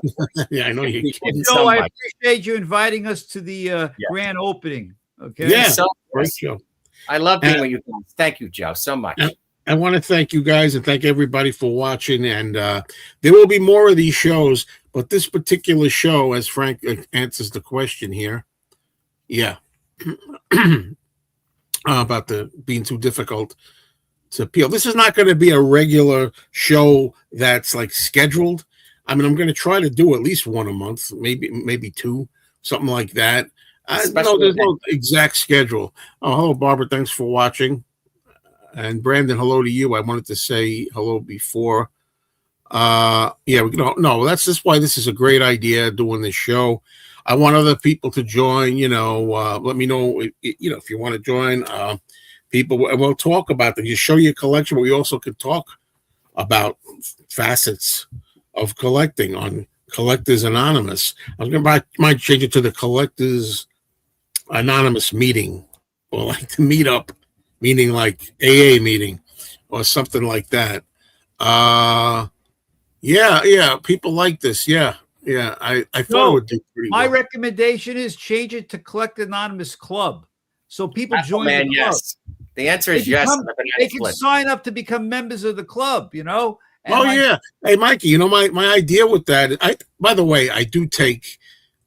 Yeah, I know you're kidding. Joe, I appreciate you inviting us to the grand opening. Okay. Yeah, so great show. I love being with you guys. Thank you, Joe, so much. I want to thank you guys and thank everybody for watching. And there will be more of these shows, but this particular show, as Frank answers the question here, about being too difficult to peel. This is not going to be a regular show that's like scheduled. I mean, I'm going to try to do at least one a month, maybe 2, something like that. There's no exact schedule. Oh, hello, Barbara. Thanks for watching. And Brandon, hello to you. I wanted to say hello before. That's just why this is a great idea, doing this show. I want other people to join. Let me know if you want to join. People, we'll talk about them. You show your collection, but we also could talk about facets of collecting on Collectors Anonymous. I was might change it to the Collectors Anonymous meeting, or like the meetup, meaning like AA meeting or something like that. People like this. I thought it would do pretty well. My recommendation is change it to Collect Anonymous Club, so people join the club. Yes. The answer is yes. They can sign up to become members of the club, Hey, Mikey, my idea with that, by the way, I do take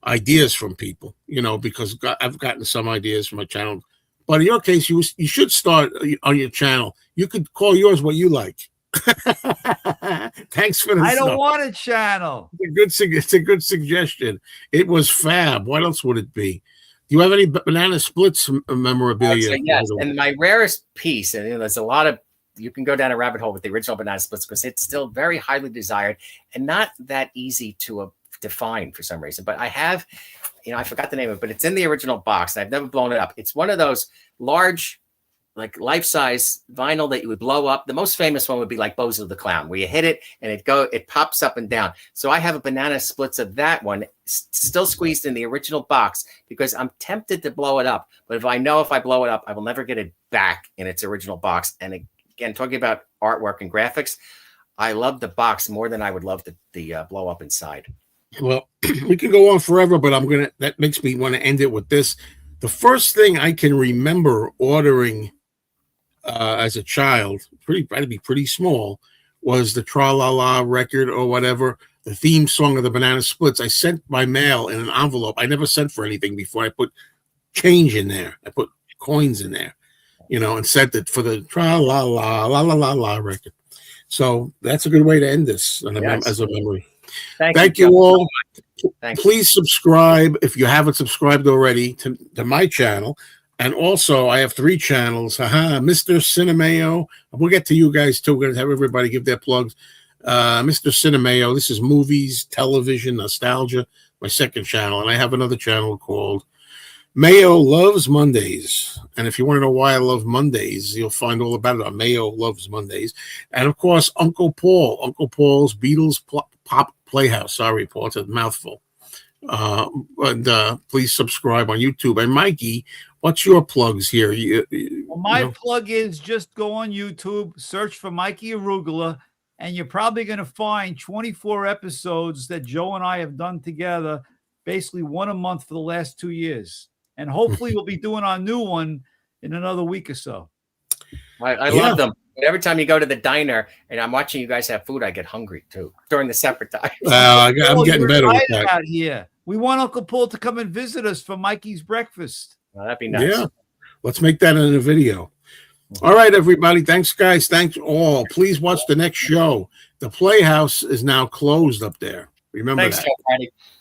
ideas from people, because I've gotten some ideas from my channel. But in your case, you should start on your channel. You could call yours what you like. Thanks for this. I don't want a channel. It's a good suggestion. It was fab. What else would it be? Do you have any banana splits memorabilia? Yes, and my rarest piece, and there's a lot of, you can go down a rabbit hole with the original banana splits because it's still very highly desired and not that easy to define for some reason. But I have, I forgot the name of it, but it's in the original box and I've never blown it up. It's one of those large, like life-size vinyl that you would blow up. The most famous one would be like Bozo the Clown, where you hit it and it pops up and down. So I have a banana splits of that one still squeezed in the original box because I'm tempted to blow it up. But if I blow it up, I will never get it back in its original box. And again, talking about artwork and graphics, I love the box more than I would love the blow up inside. Well, we can go on forever, but that makes me want to end it with this. The first thing I can remember ordering as a child, pretty small, was the Tra La La record or whatever, the theme song of the Banana Splits. I sent by mail in an envelope. I never sent for anything before. I put change in there. I put coins in there, and sent it for the tra la la la la la la record. So that's a good way to end this as a memory. Thank you all. Please subscribe if you haven't subscribed already to my channel. And also, I have 3 channels. Mr. Cinemeo. We'll get to you guys too. We're going to have everybody give their plugs. Mr. Cinemeo. This is movies, television, nostalgia. My second channel. And I have another channel called Mayo Loves Mondays. And if you want to know why I love Mondays, you'll find all about it on Mayo Loves Mondays. And of course, Uncle Paul's Beatles Pop Playhouse. Sorry, Paul, it's a mouthful. Please subscribe on YouTube. And Mikey, what's your plugs here? My plug is just go on YouTube, search for Mikey Arugula, and you're probably going to find 24 episodes that Joe and I have done together, basically one a month for the last 2 years. And hopefully we'll be doing our new one in another week or so. I love them. Every time you go to the diner and I'm watching you guys have food, I get hungry too during the separate time. I'm getting better with that. Out here. We want Uncle Paul to come and visit us for Mikey's breakfast. Well, that'd be nice. Yeah, let's make that in a video. All right, everybody. Thanks, guys. Thanks all. Please watch the next show. The Playhouse is now closed up there. Remember that. Thanks, Joe Friday.